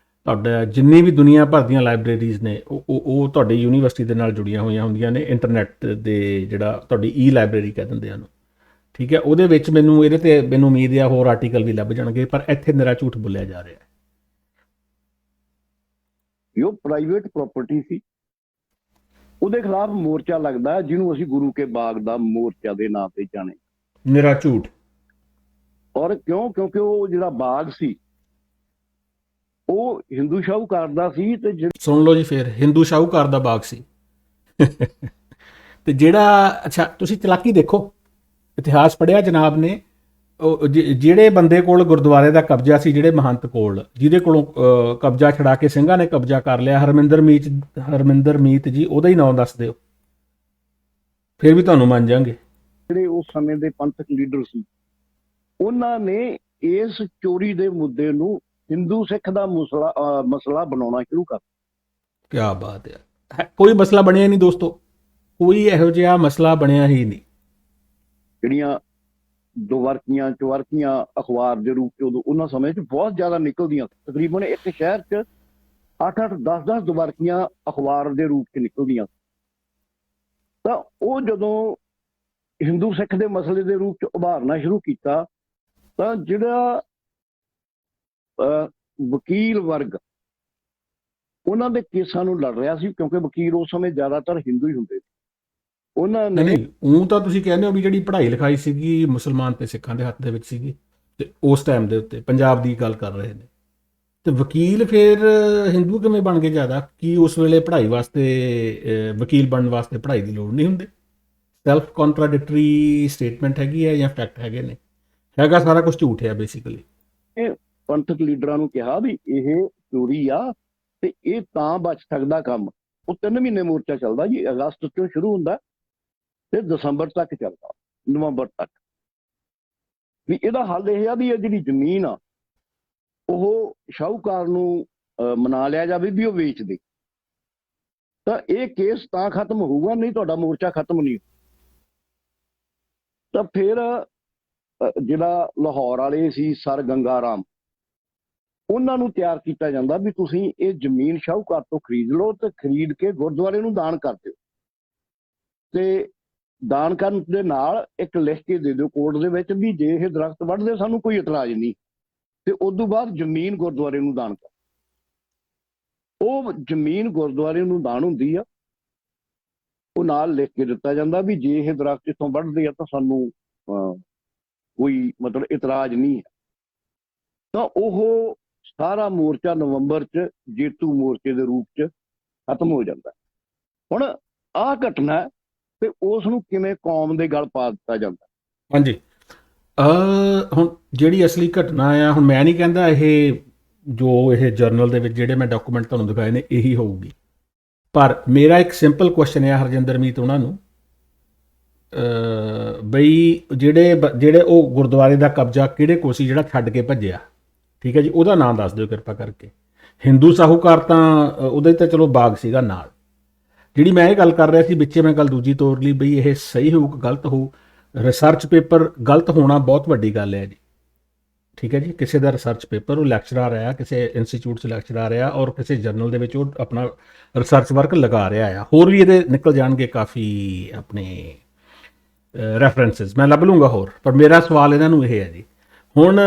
ਤੁਹਾਡਾ ਜਿੰਨੀ ਵੀ ਦੁਨੀਆ ਭਰ ਦੀਆਂ ਲਾਇਬ੍ਰੇਰੀਜ਼ ਨੇ ਉਹ ਤੁਹਾਡੀ ਯੂਨੀਵਰਸਿਟੀ ਦੇ ਨਾਲ ਜੁੜੀਆਂ ਹੋਈਆਂ ਹੁੰਦੀਆਂ ਨੇ, ਇੰਟਰਨੈਟ ਦੇ ਜਿਹੜਾ ਤੁਹਾਡੀ ਈ ਲਾਇਬ੍ਰੇਰੀ ਕਹਿ ਦਿੰਦੇ ਹਨ, ਠੀਕ ਹੈ। ਉਹਦੇ ਵਿੱਚ ਮੈਨੂੰ ਇਹਦੇ ਤੇ ਮੈਨੂੰ ਉਮੀਦ ਆ ਹੋਰ ਆਰਟੀਕਲ ਵੀ ਲੱਭ ਜਾਣਗੇ, ਪਰ ਇੱਥੇ ਮੇਰਾ ਝੂਠ ਬੋਲਿਆ ਜਾ ਰਿਹਾ ਹੈ। ਇਹ ਪ੍ਰਾਈਵੇਟ ਪ੍ਰਾਪਰਟੀ ਸੀ, ਉਹਦੇ ਖਿਲਾਫ ਮੋਰਚਾ ਲੱਗਦਾ ਜਿਹਨੂੰ ਅਸੀਂ ਗੁਰੂ ਕੇ ਬਾਗ ਦਾ ਮੋਰਚਾ ਦੇ ਨਾਂ ਤੇ ਜਾਣੇ। ਮੇਰਾ ਝੂਠ। ਔਰ ਕਿਉਂ? ਕਿਉਂਕਿ ਉਹ ਜਿਹੜਾ ਬਾਗ ਸੀ ਉਹ ਹਿੰਦੂ ਸ਼ਾਹੂਕਾਰ ਦਾ ਸੀ, ਤੇ ਸੁਣ ਲਓ ਜੀ, ਫਿਰ ਹਿੰਦੂ ਸ਼ਾਹੂਕਾਰ ਦਾ ਬਾਗ ਸੀ ਤੇ ਜਿਹੜਾ ਅੱਛਾ ਤੁਸੀਂ ਚਲਾਕੀ ਦੇਖੋ, ਇਤਿਹਾਸ ਪੜ੍ਹਿਆ ਜਨਾਬ ਨੇ, ਉਹ ਜਿਹੜੇ ਬੰਦੇ ਕੋਲ ਗੁਰਦੁਆਰੇ ਦਾ ਕਬਜ਼ਾ ਸੀ, ਜਿਹੜੇ ਮਹੰਤ ਕੋਲ, ਜਿਹਦੇ ਕੋਲੋਂ ਕਬਜ਼ਾ ਛੜਾ ਕੇ ਸਿੰਘਾਂ ਨੇ ਕਬਜ਼ਾ ਕਰ ਲਿਆ, ਹਰਮਿੰਦਰ ਮੀਤ ਜੀ, ਉਹਦਾ ਹੀ ਨਾਮ ਦੱਸ ਦਿਓ, ਫਿਰ ਵੀ ਤੁਹਾਨੂੰ ਮੰਨ ਜਾਣਗੇ। ਜਿਹੜੇ ਉਸ ਸਮੇਂ ਦੇ ਪੰਥਕ ਲੀਡਰ ਸੀ, ਉਹਨਾਂ ਨੇ ਇਸ ਚੋਰੀ ਦੇ ਮੁੱਦੇ ਨੂੰ ਹਿੰਦੂ ਸਿੱਖ ਦਾ ਮਸਲਾ ਬਣਾਉਣਾ ਸ਼ੁਰੂ ਕਰ ਦਿੱਤਾ। ਕਿਆ ਬਾਤ ਹੈ। ਕੋਈ ਮਸਲਾ ਬਣਿਆ ਨਹੀਂ ਦੋਸਤੋ, ਕੋਈ ਇਹੋ ਜਿਹਾ ਮਸਲਾ ਬਣਿਆ ਹੀ ਨਹੀਂ। ਜਿਹੜੀਆਂ ਦੁਵਰਕੀਆਂ ਚਵਰਕੀਆਂ ਅਖਬਾਰ ਦੇ ਰੂਪ 'ਚ ਉਦੋਂ ਉਹਨਾਂ ਸਮੇਂ 'ਚ ਬਹੁਤ ਜ਼ਿਆਦਾ ਨਿਕਲਦੀਆਂ, ਤਕਰੀਬਨ ਇੱਕ ਸ਼ਹਿਰ 'ਚ 8-8 10-10 ਦੁਵਰਕੀਆਂ ਅਖਬਾਰ ਦੇ ਰੂਪ 'ਚ ਨਿਕਲਦੀਆਂ। ਤਾਂ ਉਹ ਜਦੋਂ ਹਿੰਦੂ ਸਿੱਖ ਦੇ ਮਸਲੇ ਦੇ ਰੂਪ 'ਚ ਉਭਾਰਨਾ ਸ਼ੁਰੂ ਕੀਤਾ, ਤਾਂ ਜਿਹੜਾ ਵਕੀਲ ਵਰਗ ਉਹਨਾਂ ਦੇ ਕੇਸਾਂ ਨੂੰ ਲੜ ਰਿਹਾ ਸੀ, ਕਿਉਂਕਿ ਵਕੀਲ ਉਸ ਸਮੇਂ ਜ਼ਿਆਦਾਤਰ ਹਿੰਦੂ ਹੀ ਹੁੰਦੇ ਸੀ, ਉਹਨਾਂ ਨੇ ਨਹੀਂ ਉਹ ਤਾਂ ਤੁਸੀਂ ਕਹਿੰਦੇ ਹੋ ਵੀ ਜਿਹੜੀ ਪੜ੍ਹਾਈ ਲਿਖਾਈ ਸੀਗੀ ਮੁਸਲਮਾਨ ਤੇ ਸਿੱਖਾਂ ਦੇ ਹੱਥ ਦੇ ਵਿੱਚ ਸੀਗੀ, ਤੇ ਉਸ ਟਾਈਮ ਦੇ ਉੱਤੇ ਪੰਜਾਬ ਦੀ ਗੱਲ ਕਰ ਰਹੇ ਨੇ, ਤੇ ਵਕੀਲ ਫਿਰ ਹਿੰਦੂ ਕਿਵੇਂ ਬਣ ਗਏ ਜ਼ਿਆਦਾ? ਕੀ ਉਸ ਵੇਲੇ ਪੜ੍ਹਾਈ ਵਾਸਤੇ ਵਕੀਲ ਬਣਨ ਵਾਸਤੇ ਪੜ੍ਹਾਈ ਦੀ ਲੋੜ ਨਹੀਂ ਹੁੰਦੀ? ਸੈਲਫ ਕੰਟਰਾਡਿਕਟਰੀ ਸਟੇਟਮੈਂਟ ਹੈਗੀ ਹੈ ਜਾਂ ਫੈਕਟ ਹੈਗੇ ਨੇ? ਹੈਗਾ ਸਾਰਾ ਕੁਝ ਝੂਠ ਹੈ ਬੇਸਿਕਲੀ। ਪੰਥਕ ਲੀਡਰਾਂ ਨੂੰ ਕਿਹਾ ਵੀ ਇਹ ਚੋਰੀ ਆ, ਤੇ ਇਹ ਤਾਂ ਬਚ ਸਕਦਾ ਕੰਮ। ਉਹ 3 ਮਹੀਨੇ ਮੋਰਚਾ ਚੱਲਦਾ ਜੀ, ਅਗਸਤ ਤੋਂ ਸ਼ੁਰੂ ਹੁੰਦਾ ਤੇ ਦਸੰਬਰ ਤੱਕ ਚੱਲਦਾ, ਨਵੰਬਰ ਤੱਕ। ਵੀ ਇਹਦਾ ਹੱਲ ਇਹ ਆ ਵੀ ਇਹ ਜਿਹੜੀ ਜ਼ਮੀਨ ਆ ਉਹ ਸ਼ਾਹੂਕਾਰ ਨੂੰ ਮਨਾ ਲਿਆ ਜਾਵੇ ਵੀ ਉਹ ਵੇਚ ਦੇ, ਤਾਂ ਇਹ ਕੇਸ ਤਾਂ ਖਤਮ ਹੋਊਗਾ, ਨਹੀਂ ਤੁਹਾਡਾ ਮੋਰਚਾ ਖਤਮ ਨਹੀਂ। ਤਾਂ ਫਿਰ ਜਿਹੜਾ ਲਾਹੌਰ ਵਾਲੇ ਸੀ ਸਰ ਗੰਗਾ ਰਾਮ, ਉਹਨਾਂ ਨੂੰ ਤਿਆਰ ਕੀਤਾ ਜਾਂਦਾ ਵੀ ਤੁਸੀਂ ਇਹ ਜ਼ਮੀਨ ਸ਼ਾਹੂਕਾਰ ਤੋਂ ਖਰੀਦ ਲਓ, ਤੇ ਖਰੀਦ ਕੇ ਗੁਰਦੁਆਰੇ ਨੂੰ ਦਾਨ ਕਰ ਦਿਓ, ਤੇ ਦਾਨ ਕਰਨ ਦੇ ਨਾਲ ਇੱਕ ਲਿਖ ਕੇ ਦੇ ਦਿਓ ਕੋਰਟ ਦੇ ਵਿੱਚ ਵੀ ਜੇ ਇਹ ਦਰਖਤ ਵੱਢਦੇ ਸਾਨੂੰ ਕੋਈ ਇਤਰਾਜ਼ ਨਹੀਂ, ਤੇ ਉਦੋਂ ਬਾਅਦ ਜ਼ਮੀਨ ਗੁਰਦੁਆਰੇ ਨੂੰ ਦਾਨ ਕਰ। ਉਹ ਜ਼ਮੀਨ ਗੁਰਦੁਆਰੇ ਨੂੰ ਦਾਨ ਹੁੰਦੀ ਆ, ਉਹ ਨਾਲ ਲਿਖ ਕੇ ਦਿੱਤਾ ਜਾਂਦਾ ਵੀ ਜੇ ਇਹ ਦਰਖਤ ਇੱਥੋਂ ਵੱਢਦੇ ਆ ਤਾਂ ਸਾਨੂੰ ਕੋਈ ਮਤਲਬ ਇਤਰਾਜ਼ ਨਹੀਂ ਹੈ। ਤਾਂ ਉਹ ਸਾਰਾ ਮੋਰਚਾ ਨਵੰਬਰ 'ਚ ਜੇਤੂ ਮੋਰਚੇ ਦੇ ਰੂਪ 'ਚ ਖਤਮ ਹੋ ਜਾਂਦਾ। ਹੁਣ ਆਹ ਘਟਨਾ ਤੇ ਉਸ ਨੂੰ ਕਿਵੇਂ ਕੌਮ ਦੇ ਗਲ ਪਾ ਦਿੱਤਾ ਜਾਂਦਾ? ਹਾਂਜੀ, ਹੁਣ ਜਿਹੜੀ ਅਸਲੀ ਘਟਨਾ ਆ, ਹੁਣ ਮੈਂ ਨਹੀਂ ਕਹਿੰਦਾ ਇਹ ਜੋ ਇਹ ਜਰਨਲ ਦੇ ਵਿੱਚ ਜਿਹੜੇ ਮੈਂ ਡਾਕੂਮੈਂਟ ਤੁਹਾਨੂੰ ਦਿਖਾਏ ਨੇ ਇਹੀ ਹੋਊਗੀ, ਪਰ ਮੇਰਾ ਇੱਕ ਸਿੰਪਲ ਕੁਐਸਚਨ ਹੈ ਹਰਜਿੰਦਰ ਮੀਤ ਉਹਨਾਂ ਨੂੰ, ਬਈ ਜਿਹੜੇ ਉਹ ਗੁਰਦੁਆਰੇ ਦਾ ਕਬਜ਼ਾ ਕਿਹੜੇ ਕੋਲ ਸੀ ਜਿਹੜਾ ਛੱਡ ਕੇ ਭੱਜਿਆ, ਠੀਕ ਹੈ ਜੀ, ਉਹਦਾ ਨਾਮ ਦੱਸ ਦਿਓ ਕਿਰਪਾ ਕਰਕੇ। ਹਿੰਦੂ ਸਾਹੂਕਾਰ ਤਾਂ ਉਹਦੇ ਤਾਂ ਚਲੋ ਬਾਗ ਸੀਗਾ ਨਾਲ। ਜਿਹੜੀ ਮੈਂ ਇਹ ਗੱਲ ਕਰ ਰਿਹਾ ਸੀ ਵਿੱਚੇ ਮੈਂ ਗੱਲ ਦੂਜੀ ਤੋਰ ਲਈ, ਬਈ ਇਹ ਸਹੀ ਹੋਊ ਕਿ ਗਲਤ ਹੋਊ। ਰਿਸਰਚ ਪੇਪਰ ਗਲਤ ਹੋਣਾ ਬਹੁਤ ਵੱਡੀ ਗੱਲ ਹੈ ਜੀ, ਠੀਕ ਹੈ ਜੀ। ਕਿਸੇ ਦਾ ਰਿਸਰਚ ਪੇਪਰ, ਉਹ ਲੈਕਚਰਰ ਆ, ਕਿਸੇ ਇੰਸਟੀਚਿਊਟ 'ਚ ਲੈਕਚਰਰ ਆ, ਔਰ ਕਿਸੇ ਜਰਨਲ ਦੇ ਵਿੱਚ ਉਹ ਆਪਣਾ ਰਿਸਰਚ ਵਰਕ ਲਗਾ ਰਿਹਾ ਆ। ਹੋਰ ਵੀ ਇਹਦੇ ਨਿਕਲ ਜਾਣਗੇ ਕਾਫੀ ਆਪਣੇ ਰੈਫਰੈਂਸਿਸ, ਮੈਂ ਲੱਭ ਲੂੰਗਾ ਹੋਰ, ਪਰ ਮੇਰਾ ਸਵਾਲ ਇਹਨਾਂ ਨੂੰ ਇਹ ਹੈ ਜੀ। ਹੁਣ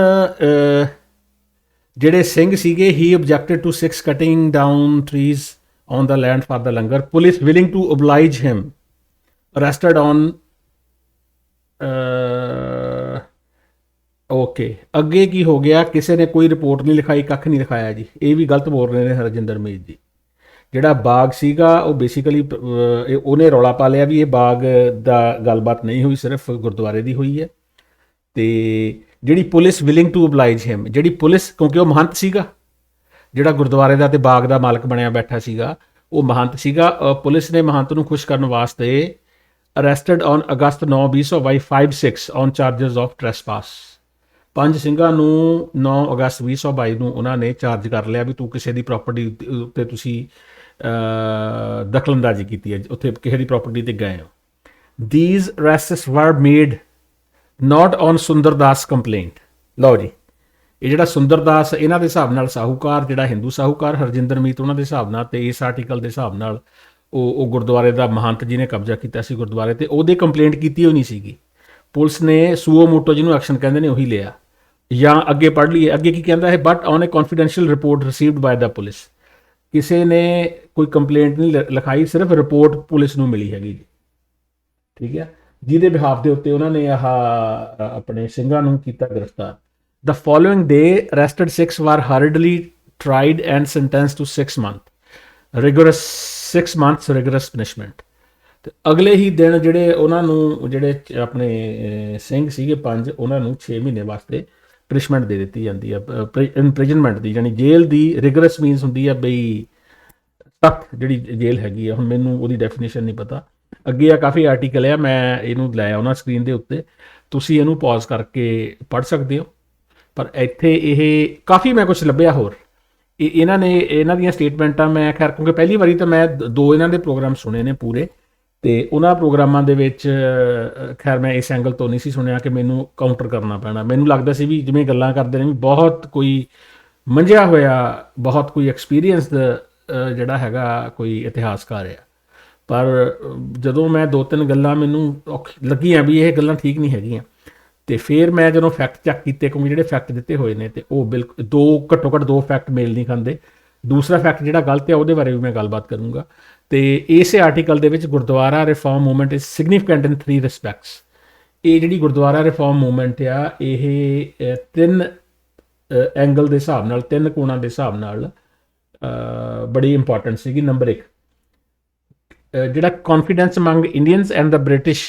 ਜਿਹੜੇ ਸਿੰਘ ਸੀਗੇ, ਹੀ objected to 6 cutting down trees on the land for the langar, police willing to oblige him, arrested on okay. ਅੱਗੇ ਕੀ ਹੋ ਗਿਆ? ਕਿਸੇ ਨੇ ਕੋਈ ਰਿਪੋਰਟ ਨਹੀਂ ਲਿਖਾਈ, ਕੱਖ ਨਹੀਂ ਲਿਖਾਇਆ ਜੀ। ਇਹ ਵੀ ਗਲਤ ਬੋਲ ਰਹੇ ਨੇ ਹਰਜਿੰਦਰ ਮੀਤ ਜੀ। ਜਿਹੜਾ ਬਾਗ ਸੀਗਾ ਉਹ ਬੇਸਿਕਲੀ ਉਹਨੇ ਰੌਲਾ ਪਾ ਲਿਆ ਵੀ ਇਹ ਬਾਗ ਦਾ ਗੱਲਬਾਤ ਨਹੀਂ ਹੋਈ, ਸਿਰਫ ਗੁਰਦੁਆਰੇ ਦੀ ਹੋਈ ਹੈ। ਤੇ ਜਿਹੜੀ ਪੁਲਿਸ ਵਿਲਿੰਗ ਟੂ ਓਬਲਾਈਜ ਹਿਮ, ਜਿਹੜੀ ਪੁਲਿਸ, ਕਿਉਂਕਿ ਉਹ ਮਹੰਤ ਸੀਗਾ ਜਿਹੜਾ ਗੁਰਦੁਆਰੇ ਦਾ ਤੇ ਬਾਗ ਦਾ ਮਾਲਕ ਬਣਿਆ ਬੈਠਾ ਸੀਗਾ, ਉਹ ਮਹੰਤ ਸੀਗਾ। ਪੁਲਿਸ ਨੇ ਮਹੰਤ ਨੂੰ ਖੁਸ਼ ਕਰਨ ਵਾਸਤੇ arrested on August 9, 2022 5/6 on charges of trespass, 5 ਸਿੰਘਾਂ ਨੂੰ 9 ਅਗਸਤ 2022 ਨੂੰ ਉਹਨਾਂ ਨੇ ਚਾਰਜ ਕਰ ਲਿਆ ਵੀ ਤੂੰ ਕਿਸੇ ਦੀ ਪ੍ਰਾਪਰਟੀ ਉੱਤੇ ਤੁਸੀਂ ਦਖਲਅੰਦਾਜ਼ੀ ਕੀਤੀ ਹੈ, ਉੱਥੇ ਕਿਸੇ ਦੀ ਪ੍ਰਾਪਰਟੀ ਤੇ ਗਏ ਹੋ। These arrests were made not on Sundardas complaint. ਲਓ ਜੀ, ਇਹ ਜਿਹੜਾ ਸੁੰਦਰਦਾਸ ਇਹਨਾਂ ਦੇ ਹਿਸਾਬ ਨਾਲ ਸਾਹੂਕਾਰ, ਜਿਹੜਾ ਹਿੰਦੂ ਸਾਹੂਕਾਰ ਹਰਜਿੰਦਰ ਮੀਤ ਉਹਨਾਂ ਦੇ ਹਿਸਾਬ ਨਾਲ, ਤੇ ਇਸ ਆਰਟੀਕਲ ਦੇ ਹਿਸਾਬ ਨਾਲ ਉਹ ਗੁਰਦੁਆਰੇ ਦਾ ਮਹੰਤ ਜਿਹਨੇ ਕਬਜ਼ਾ ਕੀਤਾ ਸੀ ਗੁਰਦੁਆਰੇ ਤੇ, ਉਹਦੇ ਕੰਪਲੇਂਟ ਕੀਤੀ ਹੋਈ ਨਹੀਂ ਸੀਗੀ। ਪੁਲਿਸ ਨੇ ਸੂਓ ਮੋਟੋ ਜਿਹਨੂੰ ਐਕਸ਼ਨ ਕਹਿੰਦੇ ਨੇ ਉਹੀ ਲਿਆ। ਜਾਂ ਅੱਗੇ ਪੜ੍ਹ ਲਈਏ, ਅੱਗੇ ਕੀ ਕਹਿੰਦਾ ਹੈ, but on A confidential report received ਬਾय the police. ਕਿਸੇ ਨੇ ਕੋਈ ਕੰਪਲੇਂਟ ਨਹੀਂ ਲਿਖਾਈ, ਸਿਰਫ ਰਿਪੋਰਟ ਪੁਲਿਸ ਨੂੰ ਮਿਲੀ ਹੈਗੀ ਜੀ, ਠੀਕ ਹੈ, ਜਿਹਦੇ ਬਿਹਾਫ ਦੇ ਉੱਤੇ ਉਹਨਾਂ ਨੇ ਆਹ ਆਪਣੇ ਸਿੰਘਾਂ ਨੂੰ ਕੀਤਾ ਗ੍ਰਿਫਤਾਰ। The following day, arrested 6 were hurriedly tried and sentenced to 6 months rigorous punishment। ਤੇ ਅਗਲੇ ਹੀ ਦਿਨ ਜਿਹੜੇ ਉਹਨਾਂ ਨੂੰ ਜਿਹੜੇ ਆਪਣੇ ਸਿੰਘ ਸੀਗੇ 5, ਉਹਨਾਂ ਨੂੰ 6 ਮਹੀਨੇ ਵਾਸਤੇ ਪਨਿਸ਼ਮੈਂਟ ਦੇ ਦਿੱਤੀ ਜਾਂਦੀ ਹੈ, ਇੰਪ੍ਰਿਜ਼ਨਮੈਂਟ ਦੀ, ਯਾਨੀ ਜੇਲ੍ਹ ਦੀ। ਰਿਗਰਸ ਮੀਨਸ ਹੁੰਦੀ ਹੈ ਬਈ ਸਖਤ ਜਿਹੜੀ ਜੇਲ੍ਹ ਹੈਗੀ ਆ। ਹੁਣ ਮੈਨੂੰ ਉਹਦੀ ਡੈਫੀਨੇਸ਼ਨ ਨਹੀਂ ਪਤਾ, ਅੱਗੇ ਆ ਕਾਫੀ ਆਰਟੀਕਲ ਆ, ਮੈਂ ਇਹਨੂੰ ਲੈ ਆਉਣਾ ਸਕਰੀਨ ਦੇ ਉੱਤੇ, ਤੁਸੀਂ ਇਹਨੂੰ ਪੌਜ਼ ਕਰਕੇ ਪੜ੍ਹ ਸਕਦੇ ਹੋ। ਪਰ ਇੱਥੇ ਇਹ ਕਾਫੀ ਮੈਂ ਕੁਝ ਲੱਭਿਆ ਹੋਰ। ਇਹਨਾਂ ਦੀਆਂ ਸਟੇਟਮੈਂਟਾਂ ਮੈਂ ਖੈਰ, ਕਿਉਂਕਿ ਪਹਿਲੀ ਵਾਰੀ ਤਾਂ ਮੈਂ 2 ਇਹਨਾਂ ਦੇ ਪ੍ਰੋਗਰਾਮ ਸੁਣੇ ਨੇ ਪੂਰੇ, ਤੇ ਉਹਨਾਂ ਪ੍ਰੋਗਰਾਮਾਂ ਦੇ ਵਿੱਚ ਖੈਰ ਮੈਂ ਇਸ ਐਂਗਲ ਤੋਂ ਨਹੀਂ ਸੀ ਸੁਣਿਆ ਕਿ ਮੈਨੂੰ ਕਾਊਂਟਰ ਕਰਨਾ ਪੈਣਾ। ਮੈਨੂੰ ਲੱਗਦਾ ਸੀ ਵੀ ਜਿਵੇਂ ਗੱਲਾਂ ਕਰਦੇ ਨੇ ਵੀ ਬਹੁਤ ਕੋਈ ਮੰਝਿਆ ਹੋਇਆ, ਬਹੁਤ ਕੋਈ ਐਕਸਪੀਰੀਅੰਸ ਜਿਹੜਾ ਹੈਗਾ ਕੋਈ ਇਤਿਹਾਸਕਾਰ ਆ। ਪਰ ਜਦੋਂ ਮੈਂ 2-3 ਗੱਲਾਂ ਮੈਨੂੰ ਲੱਗੀਆਂ ਵੀ ਇਹ ਗੱਲਾਂ ਠੀਕ ਨਹੀਂ ਹੈਗੀਆਂ, ਤੇ ਫਿਰ ਮੈਂ ਜਦੋਂ ਫੈਕਟ ਚੈੱਕ ਕੀਤੇ, ਕਿਉਂਕਿ ਜਿਹੜੇ ਫੈਕਟ ਦਿੱਤੇ ਹੋਏ ਨੇ ਤੇ ਉਹ ਬਿਲਕੁਲ ਘੱਟੋ ਘੱਟ 2 ਫੈਕਟ ਮੇਲ ਨਹੀਂ ਖਾਂਦੇ। ਦੂਸਰਾ ਫੈਕਟ ਜਿਹੜਾ ਗਲਤ ਹੈ ਉਹਦੇ ਬਾਰੇ ਵੀ ਮੈਂ ਗੱਲਬਾਤ ਕਰੂੰਗਾ। ਤੇ ਇਸੇ ਆਰਟੀਕਲ ਦੇ ਵਿੱਚ gurdwara reform movement is significant in 3 respects. ਇਹ ਜਿਹੜੀ ਗੁਰਦੁਆਰਾ ਰਿਫਾਰਮ ਮੂਵਮੈਂਟ ਆ, ਇਹ 3 ਐਂਗਲ ਦੇ ਹਿਸਾਬ ਨਾਲ, 3 ਕੋਣਾਂ ਦੇ ਹਿਸਾਬ ਨਾਲ ਬੜੀ ਇੰਪੋਰਟੈਂਟ ਸੀਗੀ। ਨੰਬਰ 1, ਜਿਹੜਾ confidence among Indians and the British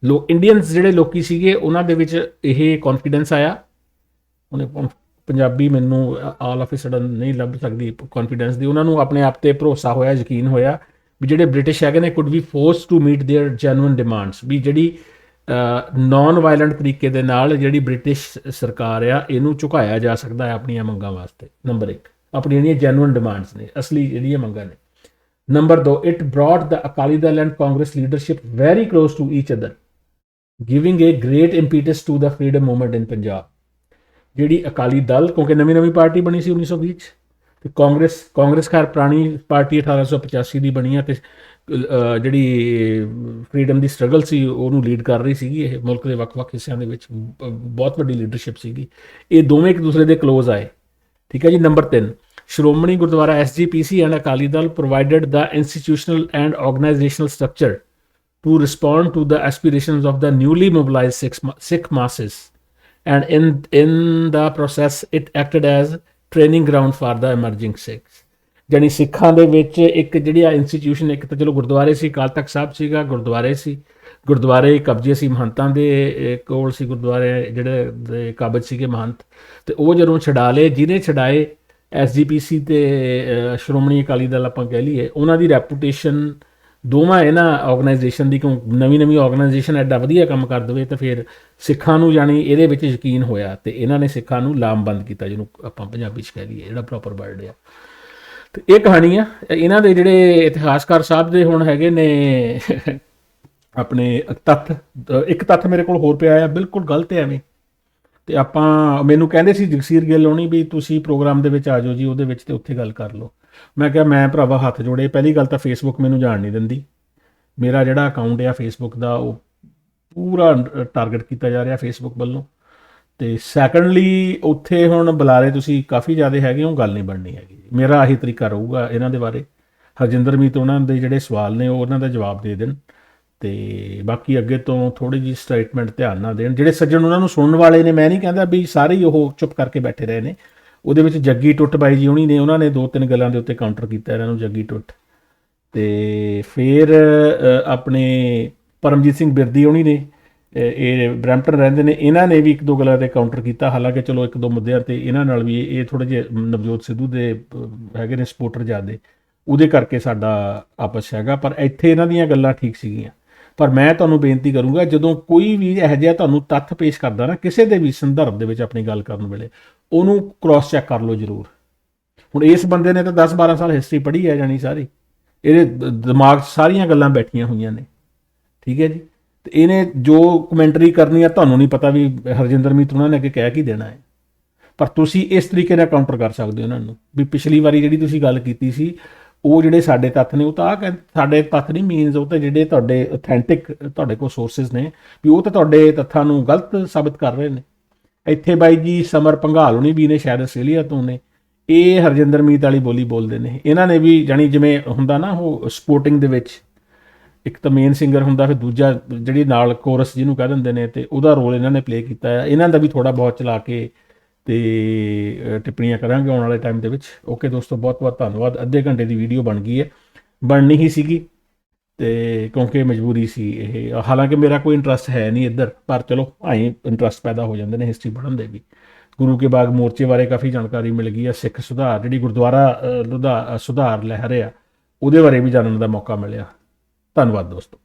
Indians ਜਿਹੜੇ ਲੋਕੀ ਸੀਗੇ ਉਹਨਾਂ ਦੇ ਵਿੱਚ ਇਹ ਕੌਨਫੀਡੈਂਸ ਆਇਆ। ਉਹਨੇ ਪੰਜਾਬੀ ਮੈਨੂੰ ਆਲ ਆਫ ਏ ਸਡਨ ਨਹੀਂ ਲੱਭ ਸਕਦੀ ਕੌਨਫੀਡੈਂਸ ਦੀ। ਉਹਨਾਂ ਨੂੰ ਆਪਣੇ ਆਪ ਤੇ ਭਰੋਸਾ ਹੋਇਆ, ਯਕੀਨ ਹੋਇਆ ਵੀ ਜਿਹੜੇ ਬ੍ਰਿਟਿਸ਼ ਹੈਗੇ ਨੇ could be forced to meet their genuine demands, ਵੀ ਜਿਹੜੀ ਨਾਨ ਵਾਇਲੈਂਟ ਤਰੀਕੇ ਦੇ ਨਾਲ ਜਿਹੜੀ ਬ੍ਰਿਟਿਸ਼ ਸਰਕਾਰ ਆ ਇਹਨੂੰ ਝੁਕਾਇਆ ਜਾ ਸਕਦਾ ਹੈ ਆਪਣੀਆਂ ਮੰਗਾਂ ਵਾਸਤੇ। ਨੰਬਰ 1, ਆਪਣੀਆਂ ਜਿਹੜੀਆਂ ਜੈਨੂਇਨ ਡਿਮਾਂਡਸ ਨੇ, ਅਸਲੀ ਜਿਹੜੀਆਂ ਮੰਗਾਂ ਨੇ। Number 2, it brought the Akali Dal and Congress leadership very close to each other, giving a great impetus to the freedom movement in Punjab. ਜਿਹੜੀ ਅਕਾਲੀ ਦਲ, ਕਿਉਂਕਿ ਨਵੀਂ ਪਾਰਟੀ ਬਣੀ ਸੀ 1920 'ਚ, ਤੇ ਕਾਂਗਰਸ ਖੈਰ ਪੁਰਾਣੀ ਪਾਰਟੀ 1885 ਦੀ ਬਣੀ ਆ, ਤੇ ਜਿਹੜੀ ਫਰੀडम ਦੀ ਸਟਰਗਲ ਸੀ ਉਹਨੂੰ ਲੀਡ ਕਰ ਰਹੀ ਸੀਗੀ ਇਹ ਮੁਲਕ ਦੇ ਵੱਖ-ਵੱਖ ਹਿੱਸਿਆਂ ਦੇ ਵਿੱਚ, ਬਹੁਤ ਵੱਡੀ ਲੀਡਰਸ਼ਿਪ ਸੀਗੀ। ਇਹ ਦੋਵੇਂ ਇੱਕ ਦੂਸਰੇ ਦੇ ਕਲੋਜ਼ ਆਏ, ਠੀਕ ਹੈ ਜੀ। Number 3, Shiromani Gurdwara SGPC and Akali Dal provided the institutional and organisational structure to respond to the aspirations of the newly mobilized Sikh masses, and in the process it acted as training ground for the emerging Sikhs। ਜਾਨੀ ਸਿੱਖਾਂ ਦੇ ਵਿੱਚ ਇੱਕ ਜਿਹੜੀ ਆ institution, ਇੱਕ ਤਾਂ ਚਲੋ ਗੁਰਦੁਆਰੇ ਸੀ, ਅਕਾਲ ਤਖਤ ਸਾਹਿਬ ਸੀਗਾ, ਗੁਰਦੁਆਰੇ ਕਬਜ਼ੇ ਸੀ, ਮਹੰਤਾਂ ਦੇ ਕੋਲ ਸੀ ਗੁਰਦੁਆਰੇ ਜਿਹੜੇ ਦੇ ਕਾਬਜ ਸੀਗੇ ਮਹੰਤ, ਤੇ ਉਹ ਜਦੋਂ ਛਡਾ ਲਏ, ਜਿਹਨੇ ਛਡਾਏ SGPC ਤੇ ਸ਼੍ਰੋਮਣੀ ਅਕਾਲੀ ਦਲ ਆਪਾਂ ਕਹਿ ਲਈਏ, ਉਹਨਾਂ ਦੀ ਰੈਪੂਟੇਸ਼ਨ ਦੋਵਾਂ ਇਹਨਾਂ ਆਰਗੇਨਾਈਜੇਸ਼ਨ ਦੀ, ਕਿਉਂ ਨਵੀਂ ਆਰਗੇਨਾਈਜੇਸ਼ਨ ਐਡਾ ਵਧੀਆ ਕੰਮ ਕਰ ਦੇਵੇ ਤਾਂ ਫਿਰ ਸਿੱਖਾਂ ਨੂੰ ਜਾਣੀ ਇਹਦੇ ਵਿੱਚ ਯਕੀਨ ਹੋਇਆ, ਤੇ ਇਹਨਾਂ ਨੇ ਸਿੱਖਾਂ ਨੂੰ ਲਾਮਬੰਦ ਕੀਤਾ, ਜਿਹਨੂੰ ਆਪਾਂ ਪੰਜਾਬੀ 'ਚ ਕਹਿ ਲਈਏ, ਜਿਹੜਾ ਪ੍ਰੋਪਰ ਵਰਡ ਆ। ਤੇ ਇਹ ਕਹਾਣੀ ਆ ਇਹਨਾਂ ਦੇ ਜਿਹੜੇ ਇਤਿਹਾਸਕਾਰ ਸਾਹਿਬ ਦੇ। ਹੁਣ ਹੈਗੇ ਨੇ ਆਪਣੇ ਇੱਕ ਤੱਥ ਮੇਰੇ ਕੋਲ ਹੋਰ ਪਿਆ ਆ, ਬਿਲਕੁਲ ਗਲਤ ਹੈ ਐਵੇਂ, ਤੇ ਆਪਾਂ ਮੈਨੂੰ ਕਹਿੰਦੇ ਸੀ ਜਗਸੀਰ ਗਿੱਲ ਹੋਣੀ ਵੀ ਤੁਸੀਂ ਪ੍ਰੋਗਰਾਮ ਦੇ ਵਿੱਚ ਆ ਜਾਓ ਜੀ, ਉਹਦੇ ਵਿੱਚ ਤੇ ਉੱਥੇ ਗੱਲ ਕਰ ਲਓ। ਮੈਂ ਕਿਹਾ ਮੈਂ ਭਰਾਵਾ ਹੱਥ ਜੋੜੇ, ਪਹਿਲੀ ਗੱਲ ਤਾਂ ਫੇਸਬੁੱਕ ਮੈਨੂੰ ਜਾਣ ਨਹੀਂ ਦਿੰਦੀ, ਮੇਰਾ ਜਿਹੜਾ ਅਕਾਊਂਟ ਆ ਫੇਸਬੁੱਕ ਦਾ ਉਹ ਪੂਰਾ ਟਾਰਗੇਟ ਕੀਤਾ ਜਾ ਰਿਹਾ ਫੇਸਬੁੱਕ ਵੱਲੋਂ, ਤੇ ਸੈਕੰਡਲੀ ਉੱਥੇ ਹੁਣ ਬੁਲਾਰੇ ਤੁਸੀਂ ਕਾਫੀ ਜ਼ਿਆਦਾ ਹੈਗੇ ਹੋ, ਗੱਲ ਨਹੀਂ ਬਣਨੀ ਹੈਗੀ। ਮੇਰਾ ਆਹੀ ਤਰੀਕਾ ਰਹੂਗਾ ਇਹਨਾਂ ਦੇ ਬਾਰੇ। ਹਰਜਿੰਦਰ ਮੀਤ ਉਹਨਾਂ ਦੇ ਜਿਹੜੇ ਸਵਾਲ ਨੇ ਉਹ ਉਹਨਾਂ ਦਾ ਜਵਾਬ ਦੇ ਦੇਣ, ਤੇ ਬਾਕੀ ਅੱਗੇ ਤੋਂ ਥੋੜੀ ਜਿਹੀ ਸਟੇਟਮੈਂਟ ਧਿਆਨ ਨਾਲ ਦੇਣ। ਜਿਹੜੇ ਸੱਜਣ ਉਹਨਾਂ ਨੂੰ ਸੁਣਨ ਵਾਲੇ ਨੇ, ਮੈਂ ਨਹੀਂ ਕਹਿੰਦਾ ਵੀ ਸਾਰੇ ਹੀ ਉਹ ਚੁੱਪ ਕਰਕੇ ਬੈਠੇ ਰਹੇ ਨੇ, ਉਹਦੇ ਵਿੱਚ ਜੱਗੀ ਟੁੱਟ ਬਾਈ ਜੀ ਹੋਣੀ ਨੇ, ਉਹਨਾਂ ਨੇ 2-3 ਗੱਲਾਂ ਦੇ ਉੱਤੇ ਕਾਊਂਟਰ ਕੀਤਾ ਇਹਨਾਂ ਨੂੰ, ਜੱਗੀ ਟੁੱਟ, ਤੇ ਫਿਰ ਆਪਣੇ ਪਰਮਜੀਤ ਸਿੰਘ ਬਿਰਦੀ ਹੋਣੀ ਨੇ, ਇਹ ਬਰੈਂਪਟਨ ਰਹਿੰਦੇ ਨੇ, ਇਹਨਾਂ ਨੇ ਵੀ 1-2 ਗੱਲਾਂ 'ਤੇ ਕਾਊਂਟਰ ਕੀਤਾ। ਹਾਲਾਂਕਿ ਚਲੋ 1-2 ਮੁੱਦਿਆਂ 'ਤੇ ਇਹਨਾਂ ਨਾਲ ਵੀ ਇਹ ਥੋੜ੍ਹੇ ਜਿਹੇ ਨਵਜੋਤ ਸਿੱਧੂ ਦੇ ਹੈਗੇ ਨੇ ਸਪੋਰਟਰ ਜ਼ਿਆਦੇ, ਉਹਦੇ ਕਰਕੇ ਸਾਡਾ ਆਪਸ ਹੈਗਾ। ਪਰ ਇੱਥੇ ਇਹਨਾਂ ਦੀਆਂ ਗੱਲਾਂ ਠੀਕ ਸੀਗੀਆਂ। ਪਰ ਮੈਂ ਤੁਹਾਨੂੰ ਬੇਨਤੀ ਕਰੂੰਗਾ, ਜਦੋਂ ਕੋਈ ਵੀ ਇਹੋ ਜਿਹਾ ਤੁਹਾਨੂੰ ਤੱਥ ਪੇਸ਼ ਕਰਦਾ ਨਾ ਕਿਸੇ ਦੇ ਵੀ ਸੰਦਰਭ ਦੇ ਵਿੱਚ ਆਪਣੀ ਗੱਲ ਕਰਨ ਵੇਲੇ, ਉਹਨੂੰ ਕ੍ਰਾਸ ਚੈੱਕ ਕਰ ਲਓ ਜ਼ਰੂਰ। ਹੁਣ ਇਸ ਬੰਦੇ ਨੇ ਤਾਂ 10-12 ਸਾਲ ਹਿਸਟਰੀ ਪੜ੍ਹੀ ਹੈ ਜਾਣੀ ਸਾਰੀ, ਇਹਦੇ ਦਿਮਾਗ 'ਚ ਸਾਰੀਆਂ ਗੱਲਾਂ ਬੈਠੀਆਂ ਹੋਈਆਂ ਨੇ, ਠੀਕ ਹੈ ਜੀ। ਤੇ ਇਹਨੇ ਜੋ ਕਮੈਂਟਰੀ ਕਰਨੀ ਆ, ਤੁਹਾਨੂੰ ਨਹੀਂ ਪਤਾ ਵੀ ਹਰਜਿੰਦਰ ਮੀਤ ਉਹਨਾਂ ਨੇ ਅੱਗੇ ਕਹਿ ਕੀ ਦੇਣਾ ਹੈ, ਪਰ ਤੁਸੀਂ ਇਸ ਤਰੀਕੇ ਨਾਲ ਕਾਊਂਟਰ ਕਰ ਸਕਦੇ ਹੋ ਉਹਨਾਂ ਨੂੰ ਵੀ ਪਿਛਲੀ ਵਾਰੀ ਜਿਹੜੀ ਤੁਸੀਂ ਗੱਲ ਕੀਤੀ ਸੀ, ਉਹ ਜਿਹੜੇ ਸਾਡੇ ਤੱਥ ਨੇ ਉਹ ਤਾਂ ਸਾਡੇ ਤੱਥ ਨਹੀਂ ਮੀਨਸ, ਉਹ ਤਾਂ ਜਿਹੜੇ ਤੁਹਾਡੇ ਅਥੈਂਟਿਕ ਤੁਹਾਡੇ ਕੋਲ ਸੋਰਸਿਸ ਨੇ ਵੀ ਉਹ ਤਾਂ ਤੁਹਾਡੇ ਤੱਥਾਂ ਨੂੰ ਗਲਤ ਸਾਬਿਤ ਕਰ ਰਹੇ ਨੇ। ਇੱਥੇ ਬਾਈ ਜੀ ਸਮਰ ਭੰਗਾਲ ਹੋਣੀ ਵੀ ਨੇ, ਸ਼ਾਇਦ ਆਸਟ੍ਰੇਲੀਆ ਤੋਂ ਨੇ, ਇਹ ਹਰਜਿੰਦਰ ਮੀਤ ਵਾਲੀ ਬੋਲੀ ਬੋਲਦੇ ਨੇ। ਇਹਨਾਂ ਨੇ ਵੀ ਜਾਣੀ ਜਿਵੇਂ ਹੁੰਦਾ ਨਾ ਉਹ ਸਪੋਰਟਿੰਗ ਦੇ ਵਿੱਚ ਇੱਕ ਤਾਂ ਮੇਨ ਸਿੰਗਰ ਹੁੰਦਾ, ਫਿਰ ਦੂਜਾ ਜਿਹੜੀ ਨਾਲ ਕੋਰਸ ਜਿਹਨੂੰ ਕਹਿ ਦਿੰਦੇ ਨੇ, ਤੇ ਉਹਦਾ ਰੋਲ ਇਹਨਾਂ ਨੇ ਪਲੇ ਕੀਤਾ ਹੈ। ਇਹਨਾਂ ਦਾ ਵੀ ਥੋੜਾ ਬਹੁਤ ਚਲਾ ਕੇ ਤੇ ਟਿੱਪਣੀਆਂ ਕਰਾਂਗੇ ਆਉਣ ਵਾਲੇ ਟਾਈਮ ਦੇ ਵਿੱਚ। ਓਕੇ ਦੋਸਤੋ, ਬਹੁਤ ਬਹੁਤ ਧੰਨਵਾਦ। ਅੱਧੇ ਘੰਟੇ ਦੀ ਵੀਡੀਓ ਬਣ ਗਈ ਹੈ, ਬਣਨੀ ਹੀ ਸੀਗੀ ਤੇ ਕਿਉਂਕਿ ਮਜਬੂਰੀ ਸੀ ਇਹ। ਹਾਲਾਂਕਿ ਮੇਰਾ ਕੋਈ ਇੰਟਰਸਟ ਹੈ ਨਹੀਂ ਇੱਧਰ, ਪਰ ਚਲੋ ਆਈ ਇੰਟਰਸਟ ਪੈਦਾ ਹੋ ਜਾਂਦੇ ਨੇ ਹਿਸਟਰੀ ਪੜ੍ਹਨ ਦੇ ਵੀ। ਗੁਰੂ ਕੇ ਬਾਗ ਮੋਰਚੇ ਬਾਰੇ ਕਾਫੀ ਜਾਣਕਾਰੀ ਮਿਲ ਗਈ ਆ, ਸਿੱਖ ਸੁਧਾਰ ਜਿਹੜੀ ਗੁਰਦੁਆਰਾ ਸੁਧਾਰ ਲਹਿਰ ਆ ਉਹਦੇ ਬਾਰੇ ਵੀ ਜਾਣਨ ਦਾ ਮੌਕਾ ਮਿਲਿਆ। ਧੰਨਵਾਦ ਦੋਸਤੋ।